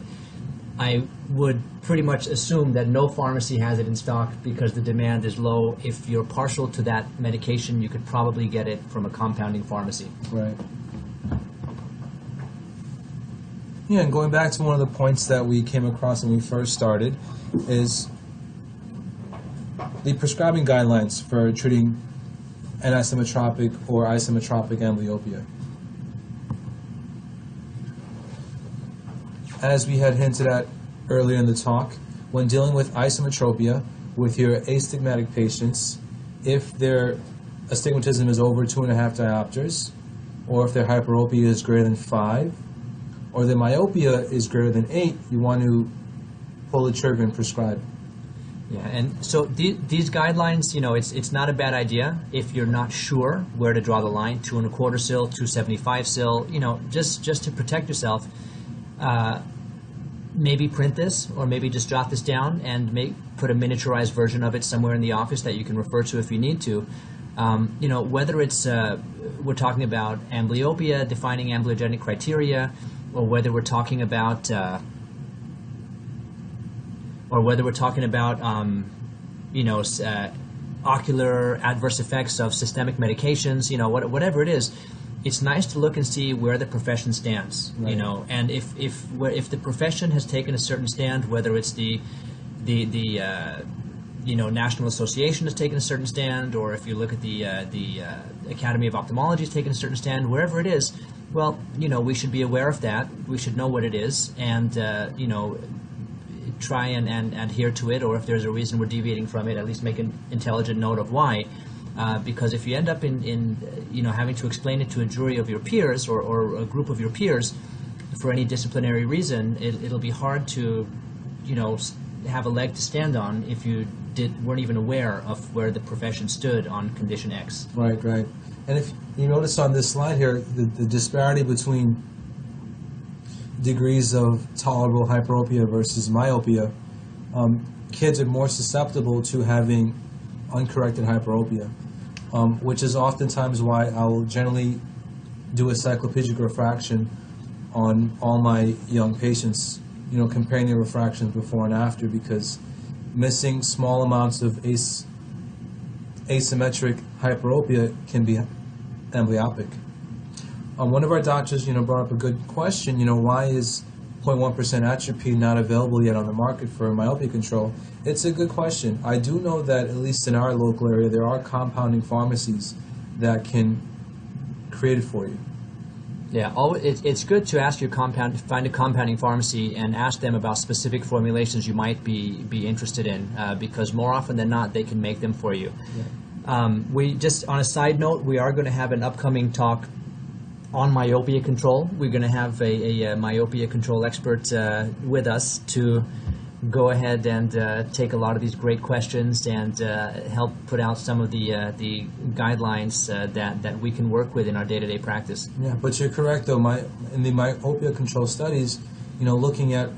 I would pretty much assume that no pharmacy has it in stock because the demand is low. If you're partial to that medication, you could probably get it from a compounding pharmacy. Right. Yeah, and going back to one of the points that we came across when we first started is the prescribing guidelines for treating anisometropic or isometropic amblyopia. As we had hinted at earlier in the talk, when dealing with isometropia with your astigmatic patients, if their astigmatism is over 2.5 diopters, or if their hyperopia is greater than 5, or their myopia is greater than 8, you want to pull the trigger and prescribe. Yeah, and so these guidelines, it's not a bad idea if you're not sure where to draw the line, 2.25 sil, 275 sil, just to protect yourself. Maybe print this, or maybe just jot this down and put a miniaturized version of it somewhere in the office that you can refer to if you need to. Whether it's we're talking about amblyopia, defining amblyogenic criteria, or whether we're talking about ocular adverse effects of systemic medications, whatever it is. It's nice to look and see where the profession stands, right. And if the profession has taken a certain stand, whether it's the National Association has taken a certain stand, or if you look at the Academy of Ophthalmology has taken a certain stand, wherever it is, well, we should be aware of that. We should know what it is, and try and adhere to it, or if there's a reason we're deviating from it, at least make an intelligent note of why. Because if you end up in having to explain it to a jury of your peers or a group of your peers for any disciplinary reason, it'll be hard to have a leg to stand on if you weren't even aware of where the profession stood on condition X. Right. And if you notice on this slide here, the disparity between degrees of tolerable hyperopia versus myopia, kids are more susceptible to having uncorrected hyperopia, which is oftentimes why I'll generally do a cycloplegic refraction on all my young patients, comparing their refractions before and after, because missing small amounts of asymmetric hyperopia can be amblyopic. One of our doctors, brought up a good question, why is 0.1% atropine not available yet on the market for myopia control? It's a good question. I do know that, at least in our local area, there are compounding pharmacies that can create it for you. Yeah, it's good to ask find a compounding pharmacy and ask them about specific formulations you might be interested in, because more often than not, they can make them for you. Yeah. We just, on a side note, we are going to have an upcoming talk on myopia control. We're going to have a myopia control expert with us to go ahead and take a lot of these great questions and help put out some of the guidelines that we can work with in our day-to-day practice. Yeah, but you're correct though. In the myopia control studies, looking at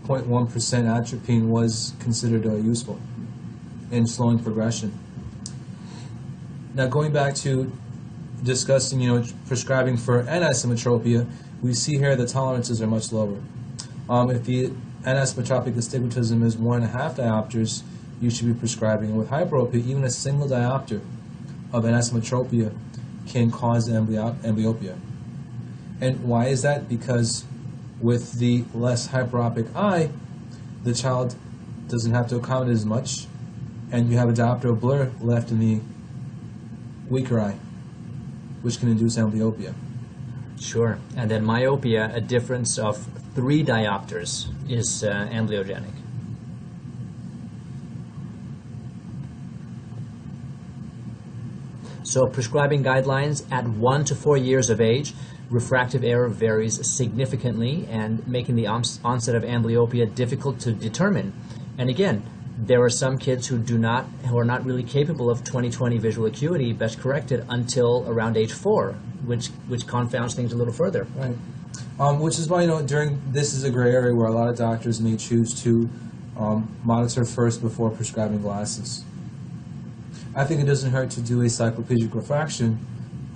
0.1% atropine was considered useful in slowing progression. Now going back to discussing, prescribing for anisometropia, we see here the tolerances are much lower. If the anisometropic astigmatism is 1.5 diopters, you should be prescribing. With hyperopia, even a single diopter of anisometropia can cause amblyopia. And why is that? Because with the less hyperopic eye, the child doesn't have to accommodate as much, and you have a diopter of blur left in the weaker eye, which can induce amblyopia. Sure. And then myopia, a difference of 3 diopters is amblyogenic. So prescribing guidelines at 1 to 4 years of age, refractive error varies significantly and making the onset of amblyopia difficult to determine. And again, There are some kids who are not really capable of 20/20 visual acuity best corrected until around age 4, which confounds things a little further. Right. Which is why, this is a gray area where a lot of doctors may choose to monitor first before prescribing glasses. I think it doesn't hurt to do a cycloplegic refraction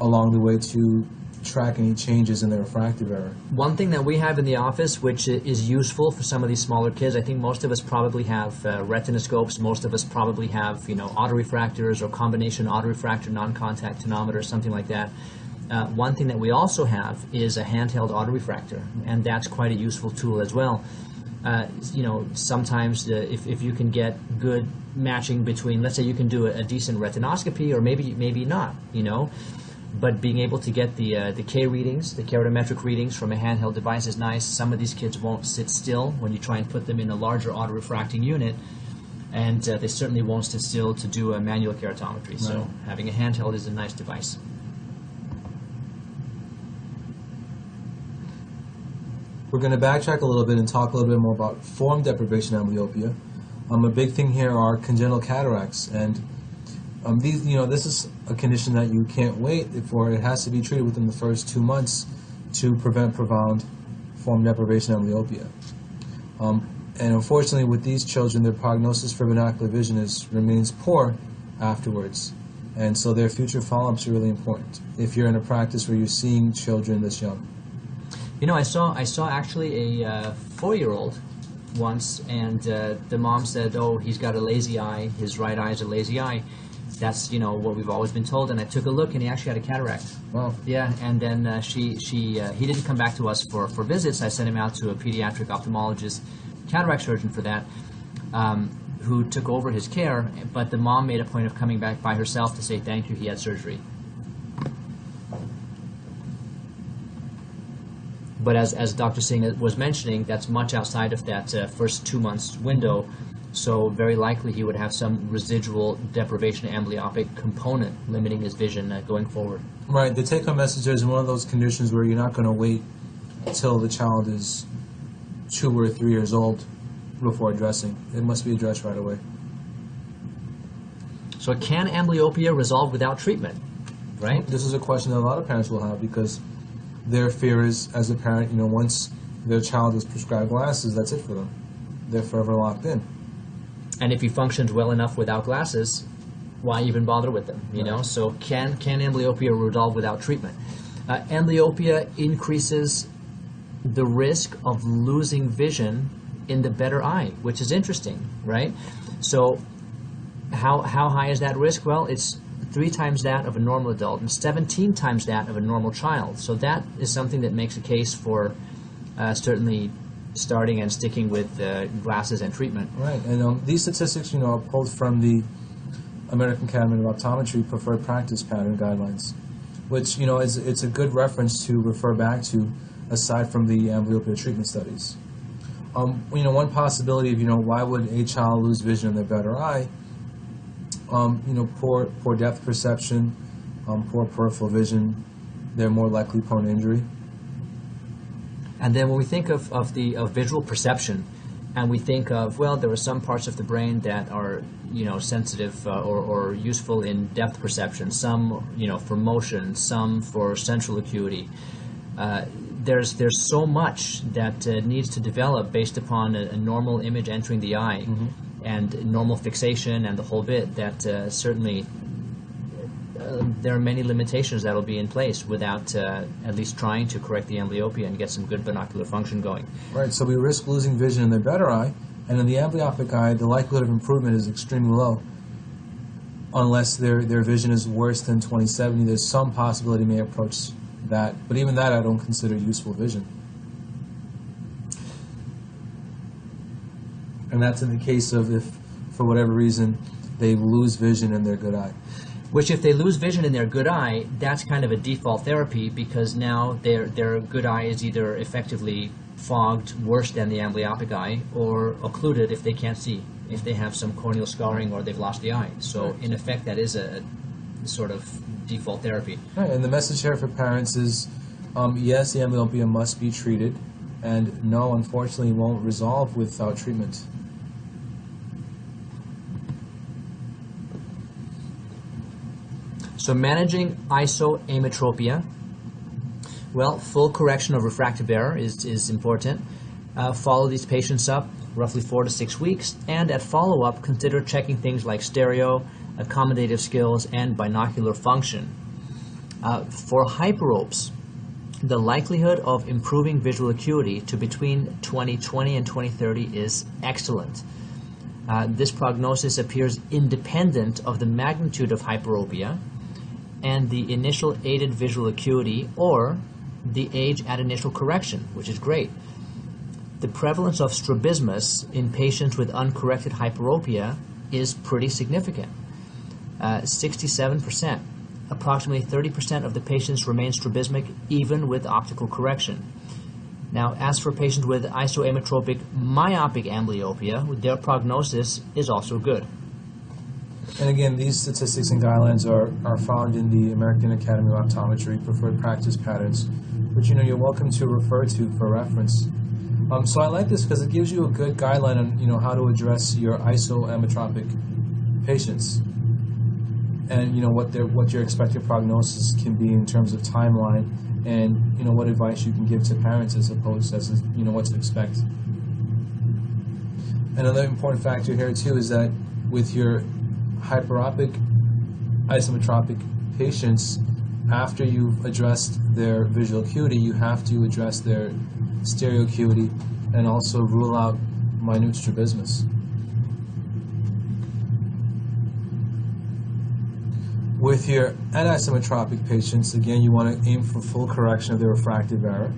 along the way to track any changes in their refractive error. One thing that we have in the office, which is useful for some of these smaller kids, I think most of us probably have retinoscopes, most of us probably have autorefractors or combination autorefractor, non-contact tonometer, something like that. One thing that we also have is a handheld autorefractor, and that's quite a useful tool as well. Sometimes if you can get good matching between, let's say you can do a decent retinoscopy, or maybe not, but being able to get the K readings, the keratometric readings from a handheld device is nice. Some of these kids won't sit still when you try and put them in a larger autorefracting unit, and they certainly won't sit still to do a manual keratometry. Right. So having a handheld is a nice device. We're going to backtrack a little bit and talk a little bit more about form deprivation amblyopia. A big thing here are congenital cataracts, and this is a condition that you can't wait for. It has to be treated within the first 2 months to prevent profound form deprivation amblyopia. And unfortunately, with these children, their prognosis for binocular vision remains poor afterwards, and so their future follow-ups are really important if you're in a practice where you're seeing children this young. I saw actually a 4-year-old once, and the mom said, "Oh, he's got a lazy eye. His right eye is a lazy eye." That's what we've always been told. And I took a look, and he actually had a cataract. Wow. Yeah, and then he didn't come back to us for visits. I sent him out to a pediatric ophthalmologist, cataract surgeon for that, who took over his care. But the mom made a point of coming back by herself to say thank you. He had surgery. But as Dr. Singh was mentioning, that's much outside of that first 2 months window, so very likely he would have some residual deprivation amblyopic component limiting his vision going forward. Right. The take-home message is one of those conditions where you're not going to wait until the child is 2 or 3 years old before addressing. It must be addressed right away. So can amblyopia resolve without treatment, right? This is a question that a lot of parents will have, because their fear is, as a parent, once their child is prescribed glasses, that's it for them. They're forever locked in. And if he functions well enough without glasses, why even bother with them? Right. So can amblyopia resolve without treatment? Amblyopia increases the risk of losing vision in the better eye, which is interesting, right? So how high is that risk? Well, it's 3 times that of a normal adult and 17 times that of a normal child. So that is something that makes a case for certainly starting and sticking with glasses and treatment. Right, and these statistics, are pulled from the American Academy of Optometry Preferred Practice Pattern Guidelines, which, it's a good reference to refer back to, aside from the amblyopia treatment studies. One possibility of, why would a child lose vision in their better eye? Poor depth perception, poor peripheral vision, they're more likely prone to injury. And then when we think of visual perception, and we think of, well, there are some parts of the brain that are, sensitive or useful in depth perception, some, for motion, some for central acuity. There's so much that needs to develop based upon a normal image entering the eye. Mm-hmm. And normal fixation and the whole bit, that certainly there are many limitations that will be in place without at least trying to correct the amblyopia and get some good binocular function going. Right, so we risk losing vision in the better eye, and in the amblyopic eye, the likelihood of improvement is extremely low. Unless their vision is worse than 20/70, there's some possibility may approach that, but even that I don't consider useful vision. And that's in the case of if, for whatever reason, they lose vision in their good eye. Which, if they lose vision in their good eye, that's kind of a default therapy, because now their good eye is either effectively fogged worse than the amblyopia eye, or occluded if they can't see, if they have some corneal scarring or they've lost the eye. So in effect, that is a sort of default therapy. Right, and the message here for parents is, yes, the amblyopia must be treated, and no, unfortunately, it won't resolve without treatment. So managing isoametropia, well, full correction of refractive error is important. Follow these patients up roughly 4 to 6 weeks, and at follow-up, consider checking things like stereo, accommodative skills, and binocular function. For hyperopes, the likelihood of improving visual acuity to between 2020 and 2030 is excellent. This prognosis appears independent of the magnitude of hyperopia and the initial aided visual acuity or the age at initial correction, which is great. The prevalence of strabismus in patients with uncorrected hyperopia is pretty significant, 67%. Approximately 30% of the patients remain strabismic even with optical correction. Now, as for patients with isoametropic myopic amblyopia, their prognosis is also good. And again, these statistics and guidelines are found in the American Academy of Optometry preferred practice patterns, which you're welcome to refer to for reference. So I like this because it gives you a good guideline on how to address your isoametropic patients, and what your expected prognosis can be in terms of timeline, and what advice you can give to parents as opposed as what to expect. Another important factor here too is that with your hyperopic isometropic patients, after you've addressed their visual acuity, you have to address their stereo acuity and also rule out minute strabismus. With your anisometropic patients, again, you want to aim for full correction of their refractive error.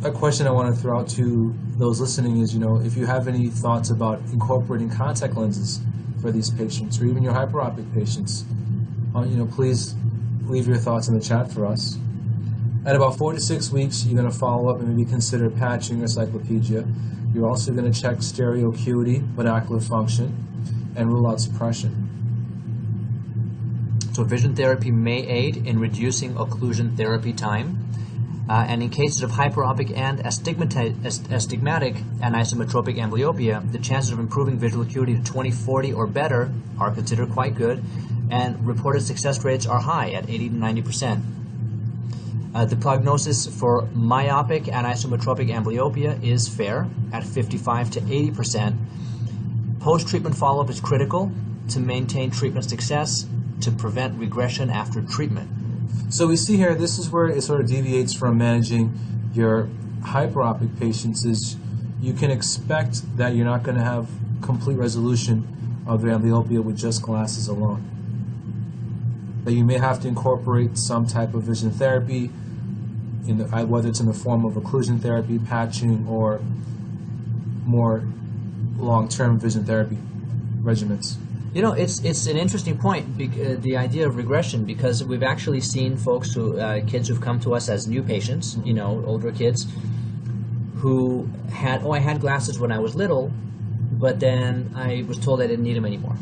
A question I want to throw out to those listening is, if you have any thoughts about incorporating contact lenses for these patients, or even your hyperopic patients, please leave your thoughts in the chat for us. At about 4 to 6 weeks, you're going to follow up and maybe consider patching or cycloplegia. You're also going to check stereo acuity, binocular function, and rule out suppression. So vision therapy may aid in reducing occlusion therapy time. And in cases of hyperopic and astigmatic anisometropic amblyopia, the chances of improving visual acuity to 20/40 or better are considered quite good, and reported success rates are high at 80 to 90%. The prognosis for myopic anisometropic amblyopia is fair at 55 to 80%. Post-treatment follow-up is critical to maintain treatment success to prevent regression after treatment. So we see here, this is where it sort of deviates from managing your hyperopic patients, is you can expect that you're not going to have complete resolution of your amblyopia with just glasses alone. That you may have to incorporate some type of vision therapy, whether it's in the form of occlusion therapy, patching, or more long-term vision therapy regimens. It's an interesting point, the idea of regression, because we've actually seen folks kids who've come to us as new patients, older kids, who had, I had glasses when I was little, but then I was told I didn't need them anymore.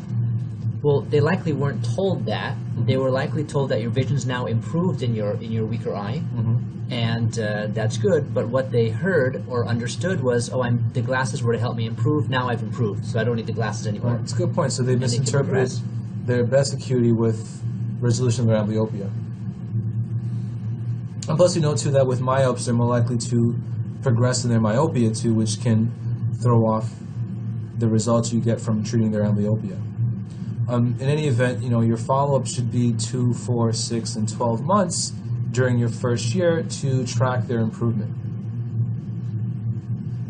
Well, they likely weren't told that. They were likely told that your vision's now improved in your weaker eye, and that's good. But what they heard or understood was, the glasses were to help me improve. Now I've improved, so I don't need the glasses anymore. That's a good point. So they misinterpreted their best acuity with resolution of their amblyopia. And plus, you know too that with myopes, they're more likely to progress in their myopia too, which can throw off the results you get from treating their amblyopia. In any event, your follow-up should be 2, 4, 6, and 12 months during your first year to track their improvement.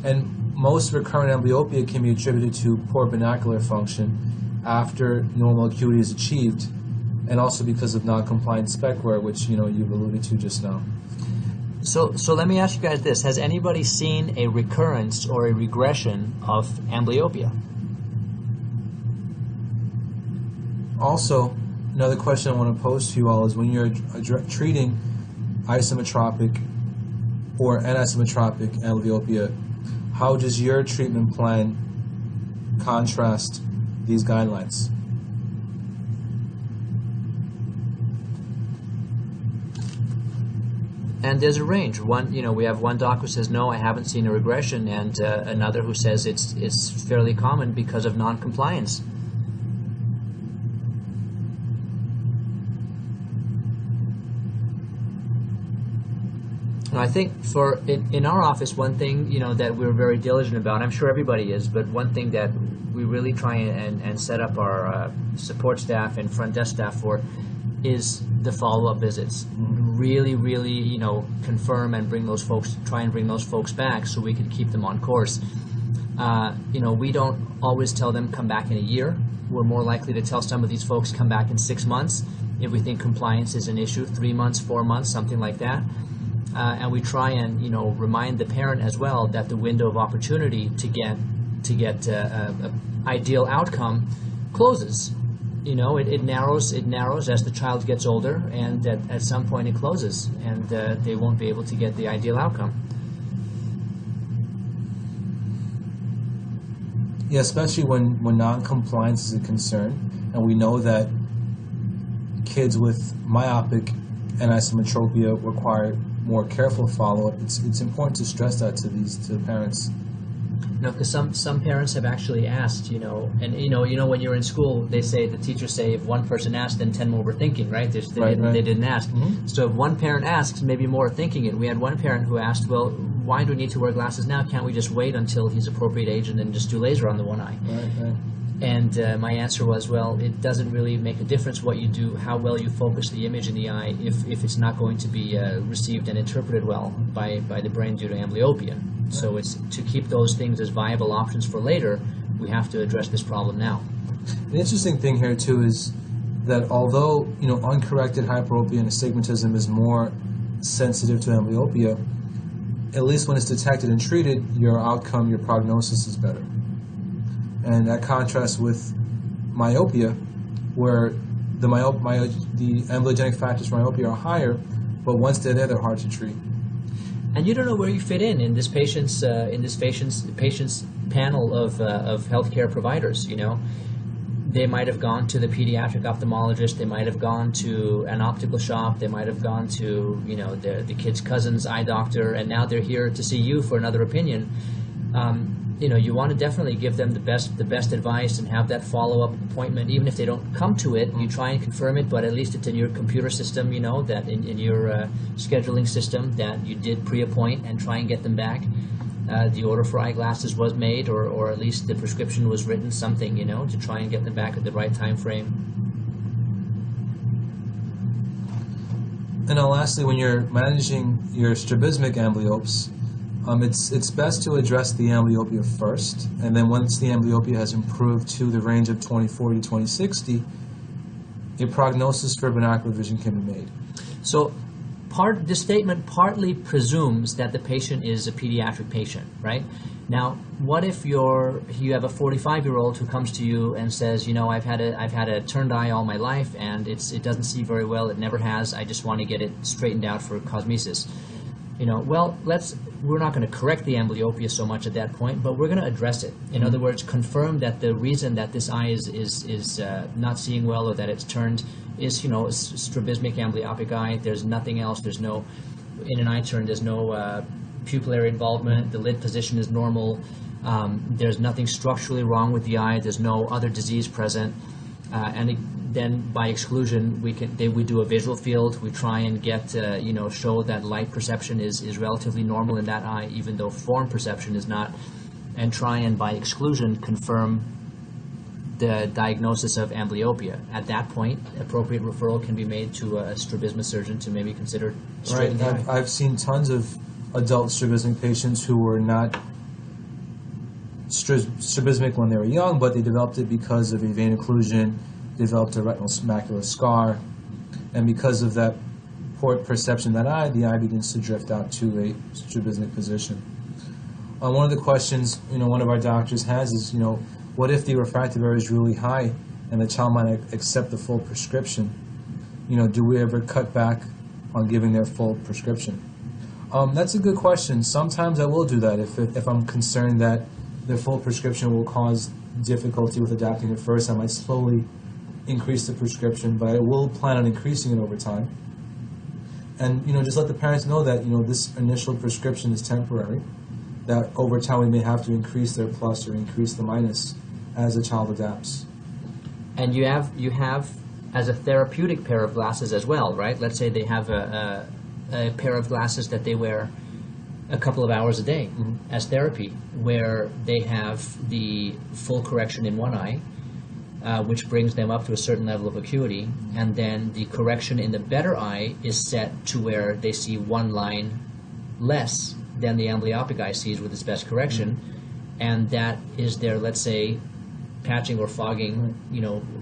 And most recurrent amblyopia can be attributed to poor binocular function after normal acuity is achieved, and also because of non-compliant spec wear, which you've alluded to just now. So let me ask you guys this: has anybody seen a recurrence or a regression of amblyopia? Also, another question I want to pose to you all is, when you're treating isometropic or anisometropic amblyopia, how does your treatment plan contrast these guidelines? And there's a range. We have one doc who says, no, I haven't seen a regression, and another who says it's fairly common because of non-compliance. And I think in our office, one thing that we're very diligent about, I'm sure everybody is, but one thing that we really try and set up our support staff and front desk staff for is the follow-up visits. Really, really, confirm and try and bring those folks back so we can keep them on course. We don't always tell them come back in a year. We're more likely to tell some of these folks come back in 6 months if we think compliance is an issue, 3 months, 4 months, something like that. And we try and remind the parent as well that the window of opportunity to get a ideal outcome closes. It narrows as the child gets older, and at some point it closes, and they won't be able to get the ideal outcome. Yeah, especially when non-compliance is a concern, and we know that kids with myopic and isometropia require more careful follow-up. It's important to stress that to the parents. Because some parents have actually asked, and when you're in school, the teachers say if one person asked, then 10 more were thinking, right? They didn't ask. Mm-hmm. So if one parent asks, maybe more are thinking it. We had one parent who asked, well, why do we need to wear glasses now? Can't we just wait until he's appropriate age and then just do laser on the one eye? Right. And my answer was, well, it doesn't really make a difference what you do, how well you focus the image in the eye, if it's not going to be received and interpreted well by the brain due to amblyopia. So it's to keep those things as viable options for later, we have to address this problem now. The interesting thing here, too, is that although uncorrected hyperopia and astigmatism is more sensitive to amblyopia, at least when it's detected and treated, your outcome, your prognosis is better. And that contrasts with myopia, where the amblyogenic factors for myopia are higher, but once they're there, they're hard to treat. And you don't know where you fit in this patient's panel of healthcare providers. They might have gone to the pediatric ophthalmologist. They might have gone to an optical shop. They might have gone to the kid's cousin's eye doctor, and now they're here to see you for another opinion. You want to definitely give them the best advice and have that follow-up appointment. Even if they don't come to it, you try and confirm it, but at least it's in your computer system, that in your scheduling system that you did pre-appoint, and try and get them back. The order for eyeglasses was made, or at least the prescription was written, something, to try and get them back at the right time frame. And now lastly, when you're managing your strabismic amblyopes, it's best to address the amblyopia first, and then once the amblyopia has improved to the range of 20/40 to 20/60, a prognosis for binocular vision can be made. So this statement partly presumes that the patient is a pediatric patient, right? Now, what if you have a 45-year-old who comes to you and says, I've had a turned eye all my life, and it doesn't see very well, it never has, I just want to get it straightened out for cosmesis. We're not going to correct the amblyopia so much at that point, but we're going to address it. In other words, confirm that the reason that this eye is not seeing well, or that it's turned, is strabismic amblyopic eye. There's nothing else. In an eye turn, there's no pupillary involvement. The lid position is normal. There's nothing structurally wrong with the eye. There's no other disease present. Then by exclusion, we do a visual field. We try and get show that light perception is relatively normal in that eye, even though form perception is not, and try and by exclusion confirm the diagnosis of amblyopia. At that point, appropriate referral can be made to a strabismus surgeon to maybe consider straightening the eye. I've seen tons of adult strabismic patients who were not strabismic when they were young, but they developed it because of a vein occlusion, developed a retinal macular scar, and because of that poor perception of that eye, the eye begins to drift out to a strabismic position. One of the questions one of our doctors has is, what if the refractive error is really high and the child might accept the full prescription? Do we ever cut back on giving their full prescription? That's a good question. Sometimes I will do that if I'm concerned that their full prescription will cause difficulty with adapting at first. I might slowly increase the prescription, but I will plan on increasing it over time. And just let the parents know that this initial prescription is temporary, that over time we may have to increase their plus or increase the minus as the child adapts. And you have as a therapeutic pair of glasses as well, right? Let's say they have a a pair of glasses that they wear a couple of hours a day as therapy, where they have the full correction in one eye, which brings them up to a certain level of acuity, and then the correction in the better eye is set to where they see one line less than the amblyopic eye sees with its best correction, and that is their, let's say, patching or fogging,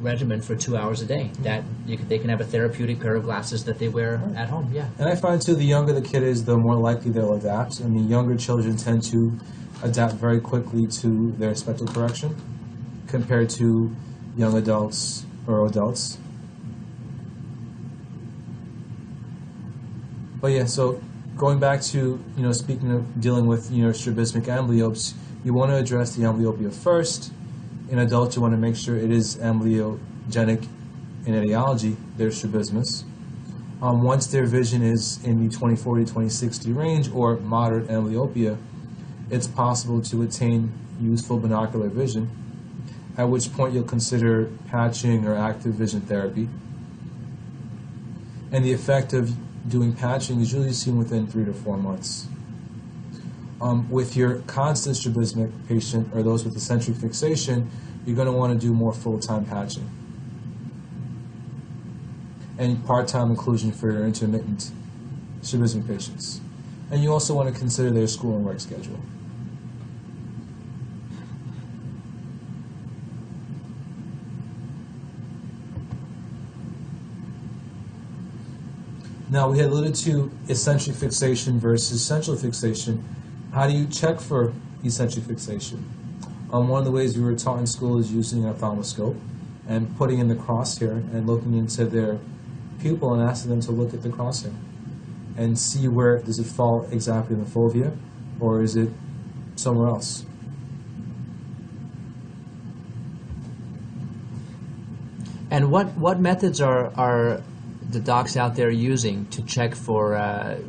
regimen for 2 hours a day. That they can have a therapeutic pair of glasses that they wear at home. Yeah. And I find too, the younger the kid is, the more likely they'll adapt. I mean, younger children tend to adapt very quickly to their spectral correction compared to young adults or adults. But yeah, so going back to, speaking of dealing with, strabismic amblyopes, you want to address the amblyopia first. In adults, you want to make sure it is amblyogenic in etiology, their strabismus. Once their vision is in the 20/40 to 20/60 range or moderate amblyopia, it's possible to attain useful binocular vision, at which point you'll consider patching or active vision therapy. And the effect of doing patching is usually seen within 3 to 4 months. With your constant strabismic patient or those with eccentric fixation, you're going to want to do more full-time patching and part-time occlusion for your intermittent strabismic patients. And you also want to consider their school and work schedule. Now, we had alluded to eccentric fixation versus central fixation. How do you check for eccentric fixation? One of the ways we were taught in school is using an ophthalmoscope and putting in the crosshair and looking into their pupil and asking them to look at the crosshair and see where does it fall exactly in the fovea or is it somewhere else. And what methods are the docs out there using to check for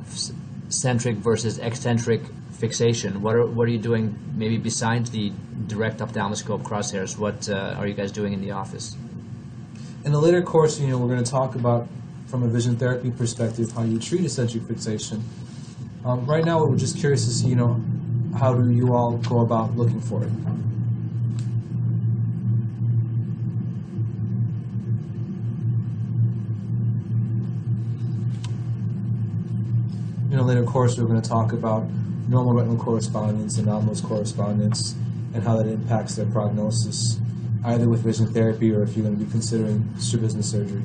centric versus eccentric fixation? What are you doing maybe besides the direct ophthalmoscope crosshairs? What are you guys doing in the office? In a later course, we're going to talk about, from a vision therapy perspective, how you treat eccentric fixation. Right now, we're just curious to see, how do you all go about looking for it? In a later course, we're going to talk about normal retinal correspondence, anomalous correspondence, and how that impacts their prognosis, either with vision therapy or if you're going to be considering strabismus surgery.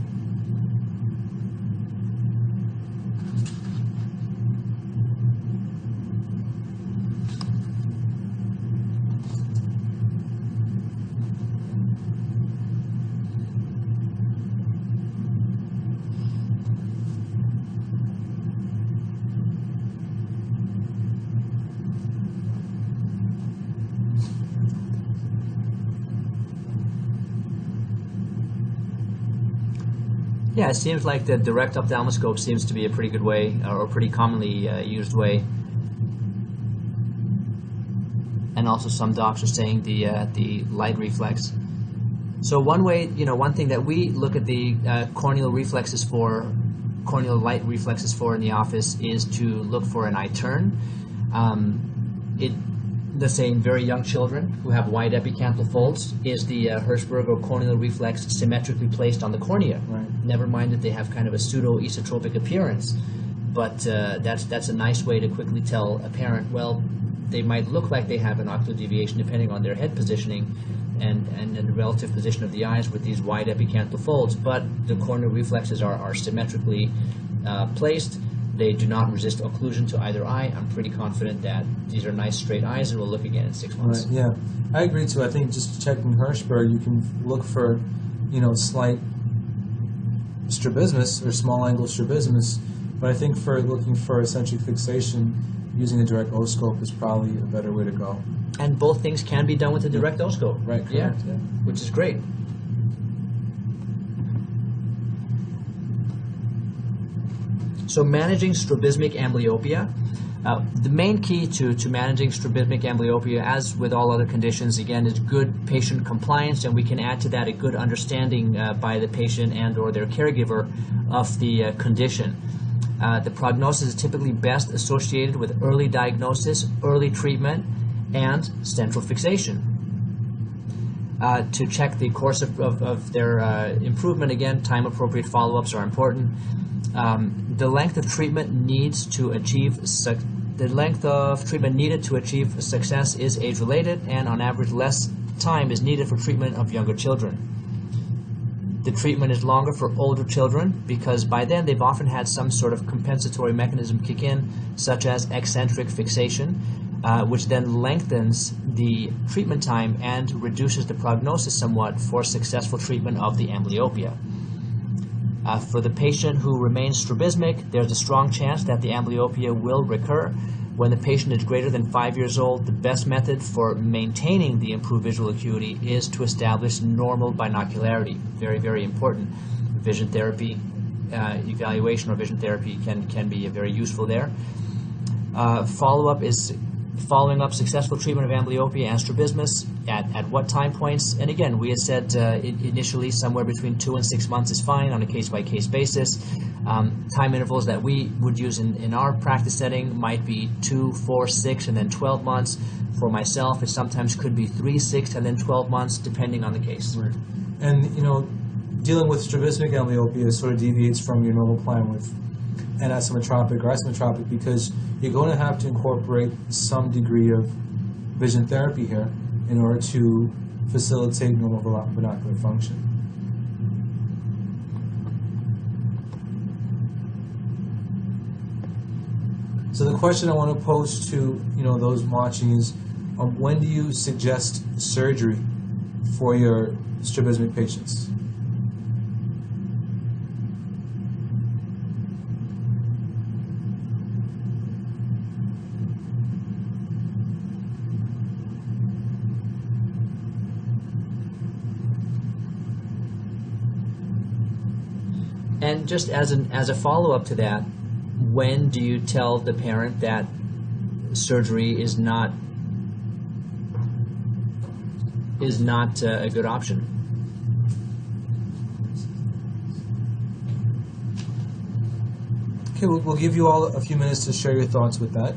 Yeah, it seems like the direct ophthalmoscope seems to be a pretty good way, or a pretty commonly used way. And also some docs are saying the light reflex. So one way, one thing that we look at the corneal light reflexes for in the office is to look for an eye turn. Let's say in very young children who have wide epicanthal folds, is the Hirschberg or corneal reflex symmetrically placed on the cornea. Right. Never mind that they have kind of a pseudo-esotropic appearance, but that's a nice way to quickly tell a parent, well, they might look like they have an ocular deviation depending on their head positioning and the relative position of the eyes with these wide epicanthal folds, but the corneal reflexes are symmetrically placed. They do not resist occlusion to either eye. I'm pretty confident that these are nice straight eyes, and we'll look again in 6 months. Right, yeah. I agree too. I think just checking Hirschberg, you can look for, slight strabismus or small angle strabismus, but I think for looking for eccentric fixation, using a direct O-scope is probably a better way to go. And both things can be done with a direct O-scope. Right, correct, yeah. Which is great. So managing strabismic amblyopia. The main key to managing strabismic amblyopia, as with all other conditions, again, is good patient compliance, and we can add to that a good understanding by the patient and or their caregiver of the condition. The prognosis is typically best associated with early diagnosis, early treatment, and central fixation. To check the course of their improvement, again, time-appropriate follow-ups are important. The length of treatment needed to achieve success is age-related, and on average, less time is needed for treatment of younger children. The treatment is longer for older children because by then they've often had some sort of compensatory mechanism kick in, such as eccentric fixation, which then lengthens the treatment time and reduces the prognosis somewhat for successful treatment of the amblyopia. For the patient who remains strabismic, there's a strong chance that the amblyopia will recur. When the patient is greater than 5 years old, the best method for maintaining the improved visual acuity is to establish normal binocularity. Very, very important. Vision therapy, evaluation or vision therapy can be very useful there. Follow-up is following up successful treatment of amblyopia and strabismus at what time points? And again, we had said initially somewhere between 2 and 6 months is fine on a case-by-case basis. Time intervals that we would use in our practice setting might be 2, 4, 6, and then 12 months. For myself, it sometimes could be 3, 6, and then 12 months, depending on the case. Right. And, dealing with strabismic amblyopia sort of deviates from your normal plan with anastomotropic or isometropic because you're going to have to incorporate some degree of vision therapy here in order to facilitate normal binocular function. So the question I want to pose to those watching is, when do you suggest surgery for your strabismic patients? And just as a follow-up to that, when do you tell the parent that surgery is not a good option? Okay, we'll give you all a few minutes to share your thoughts with that.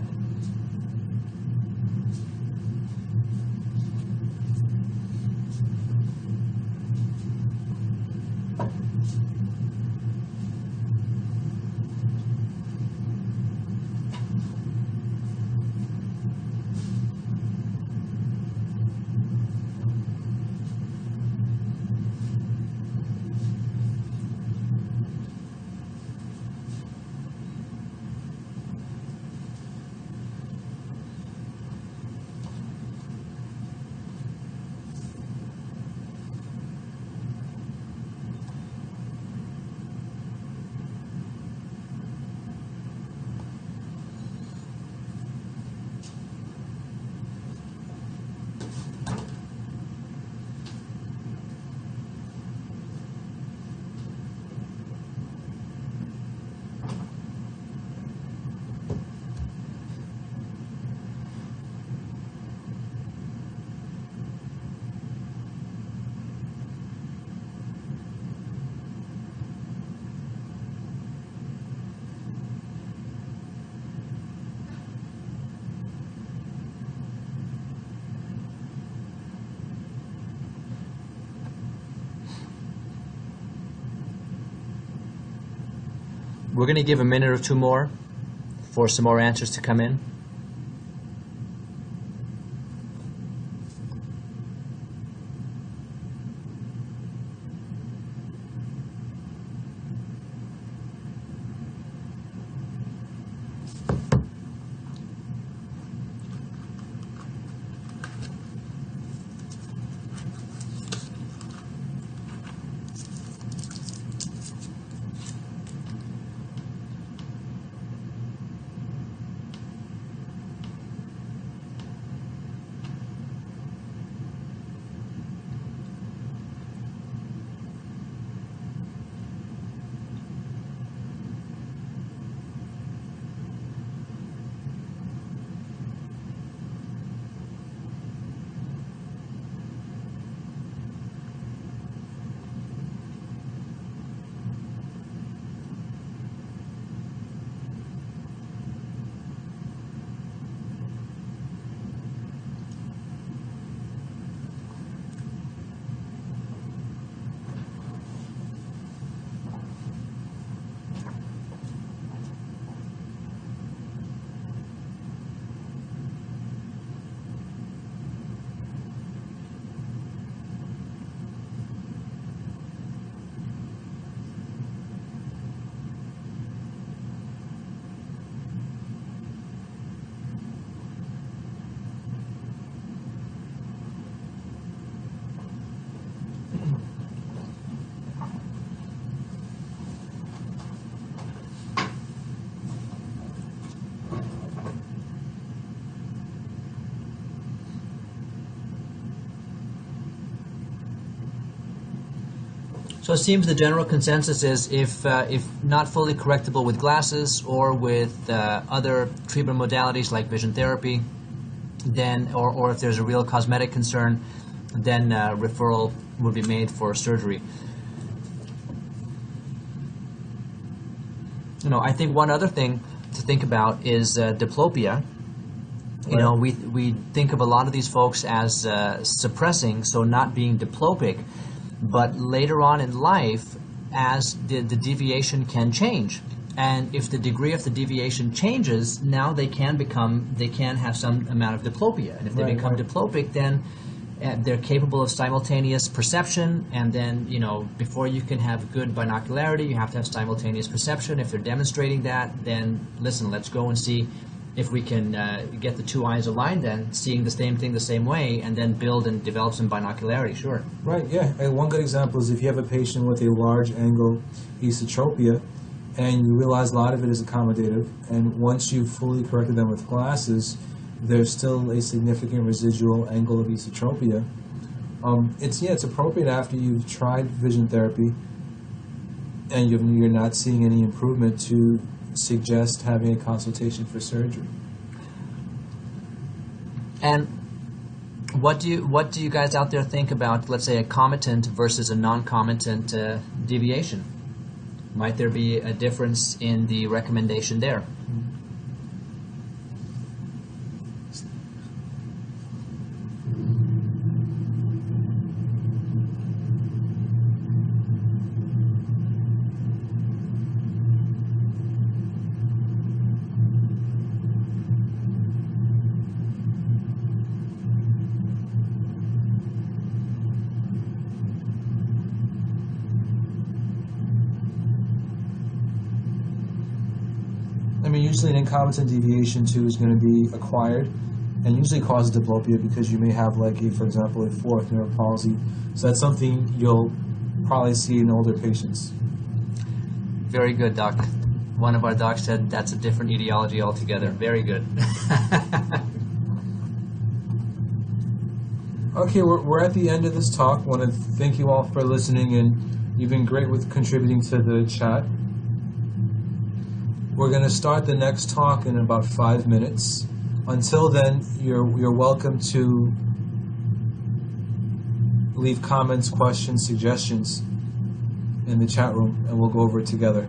We're going to give a minute or two more for some more answers to come in. So it seems the general consensus is if not fully correctable with glasses or with other treatment modalities like vision therapy, then or if there's a real cosmetic concern, then referral would be made for surgery. I think one other thing to think about is diplopia. We think of a lot of these folks as suppressing, so not being diplopic, but later on in life, as the deviation can change, and if the degree of the deviation changes, now they can have some amount of diplopia, and if they become diplopic, then they're capable of simultaneous perception, and then before you can have good binocularity, you have to have simultaneous perception. If they're demonstrating that, then listen, let's go and see if we can get the two eyes aligned, then seeing the same thing the same way, and then build and develop some binocularity. Sure. Right. Yeah. And one good example is if you have a patient with a large angle esotropia, and you realize a lot of it is accommodative, and once you've fully corrected them with glasses, there's still a significant residual angle of esotropia. It's appropriate after you've tried vision therapy and you're not seeing any improvement to suggest having a consultation for surgery. And what do you guys out there think about, let's say, a comitant versus a non-comitant deviation? Might there be a difference in the recommendation there? Usually an incomitant deviation too is going to be acquired and usually causes diplopia because you may have for example, a fourth nerve palsy. So that's something you'll probably see in older patients. Very good, Doc. One of our docs said that's a different etiology altogether. Very good. Okay, we're at the end of this talk. I want to thank you all for listening, and you've been great with contributing to the chat. We're going to start the next talk in about 5 minutes. Until then, you're welcome to leave comments, questions, suggestions in the chat room, and we'll go over it together.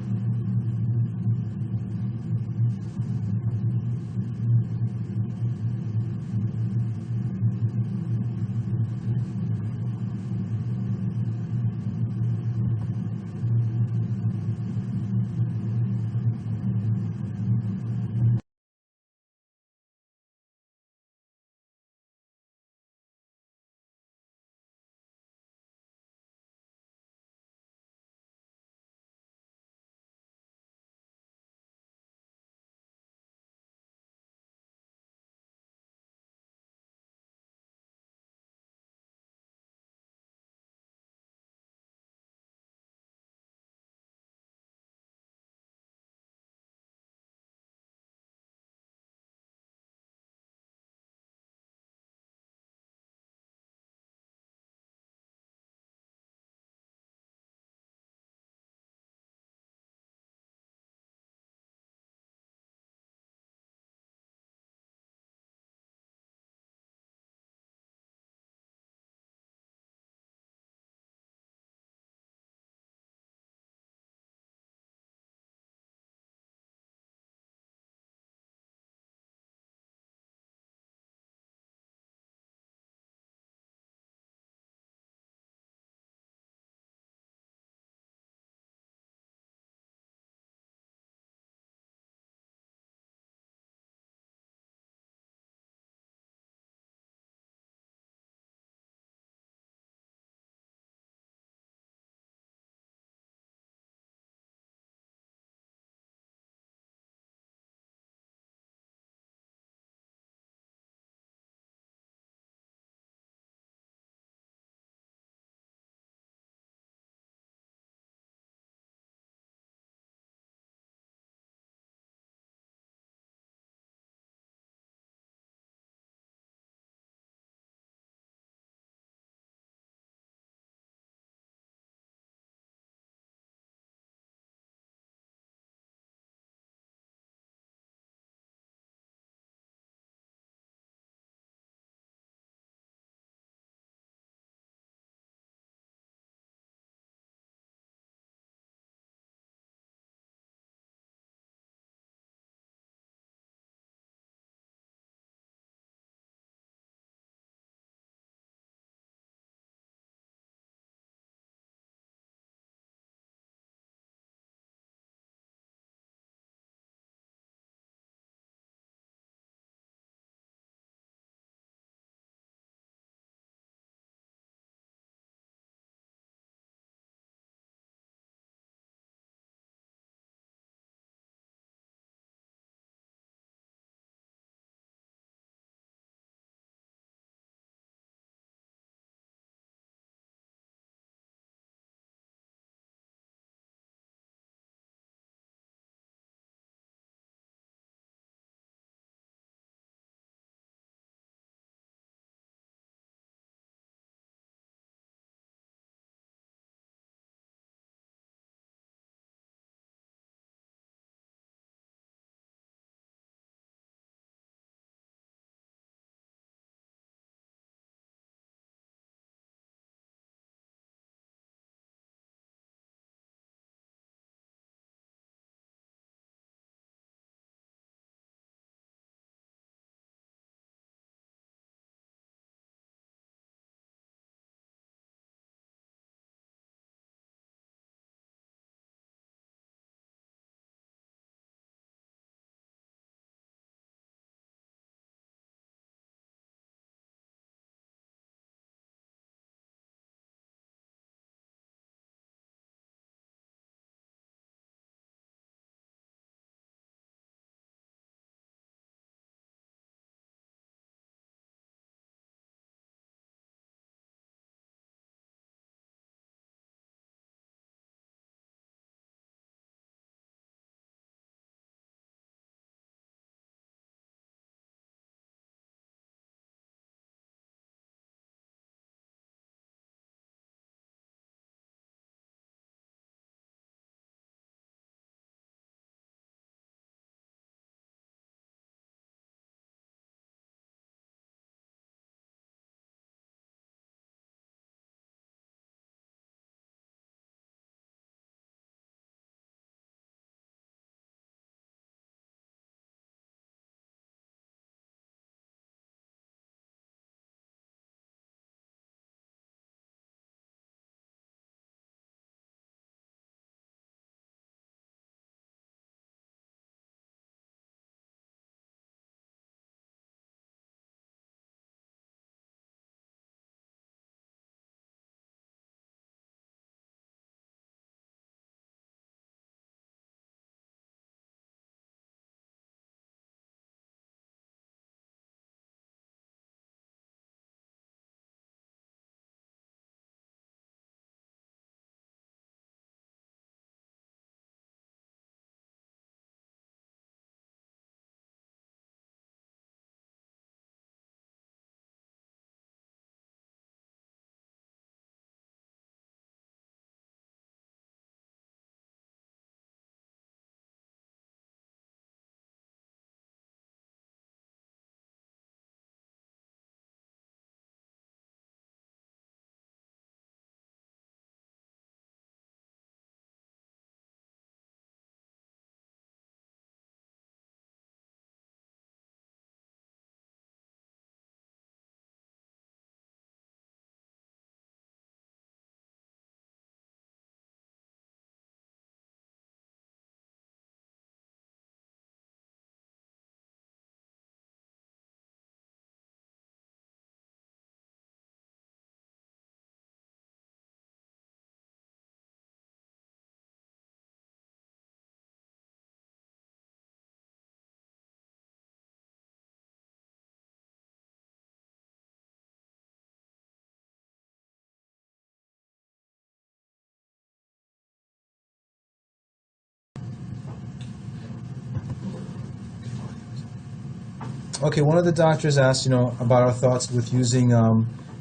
Okay, one of the doctors asked, about our thoughts with using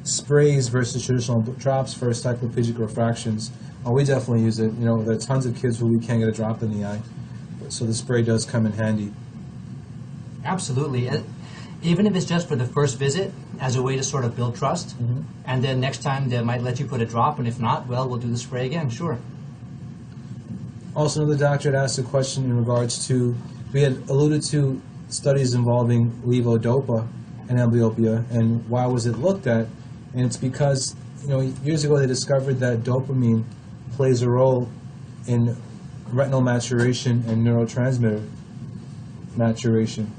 sprays versus traditional drops for cycloplegic refractions. We definitely use it. There are tons of kids where we can't get a drop in the eye, so the spray does come in handy. Absolutely. Even if it's just for the first visit, as a way to sort of build trust, and then next time they might let you put a drop, and if not, well, we'll do the spray again, sure. Also, another doctor had asked a question in regards to, we had alluded to studies involving levodopa and amblyopia, and why was it looked at? And it's because, years ago they discovered that dopamine plays a role in retinal maturation and neurotransmitter maturation.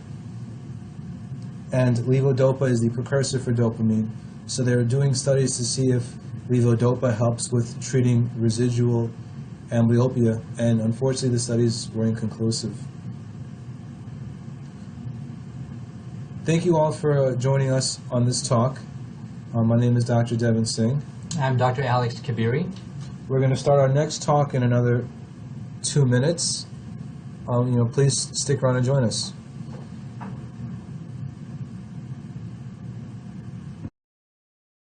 And levodopa is the precursor for dopamine. So they were doing studies to see if levodopa helps with treating residual amblyopia, and unfortunately the studies were inconclusive. Thank you all for joining us on this talk. My name is Dr. Devin Singh. I'm Dr. Alex Kabiri. We're going to start our next talk in another 2 minutes. Please stick around and join us.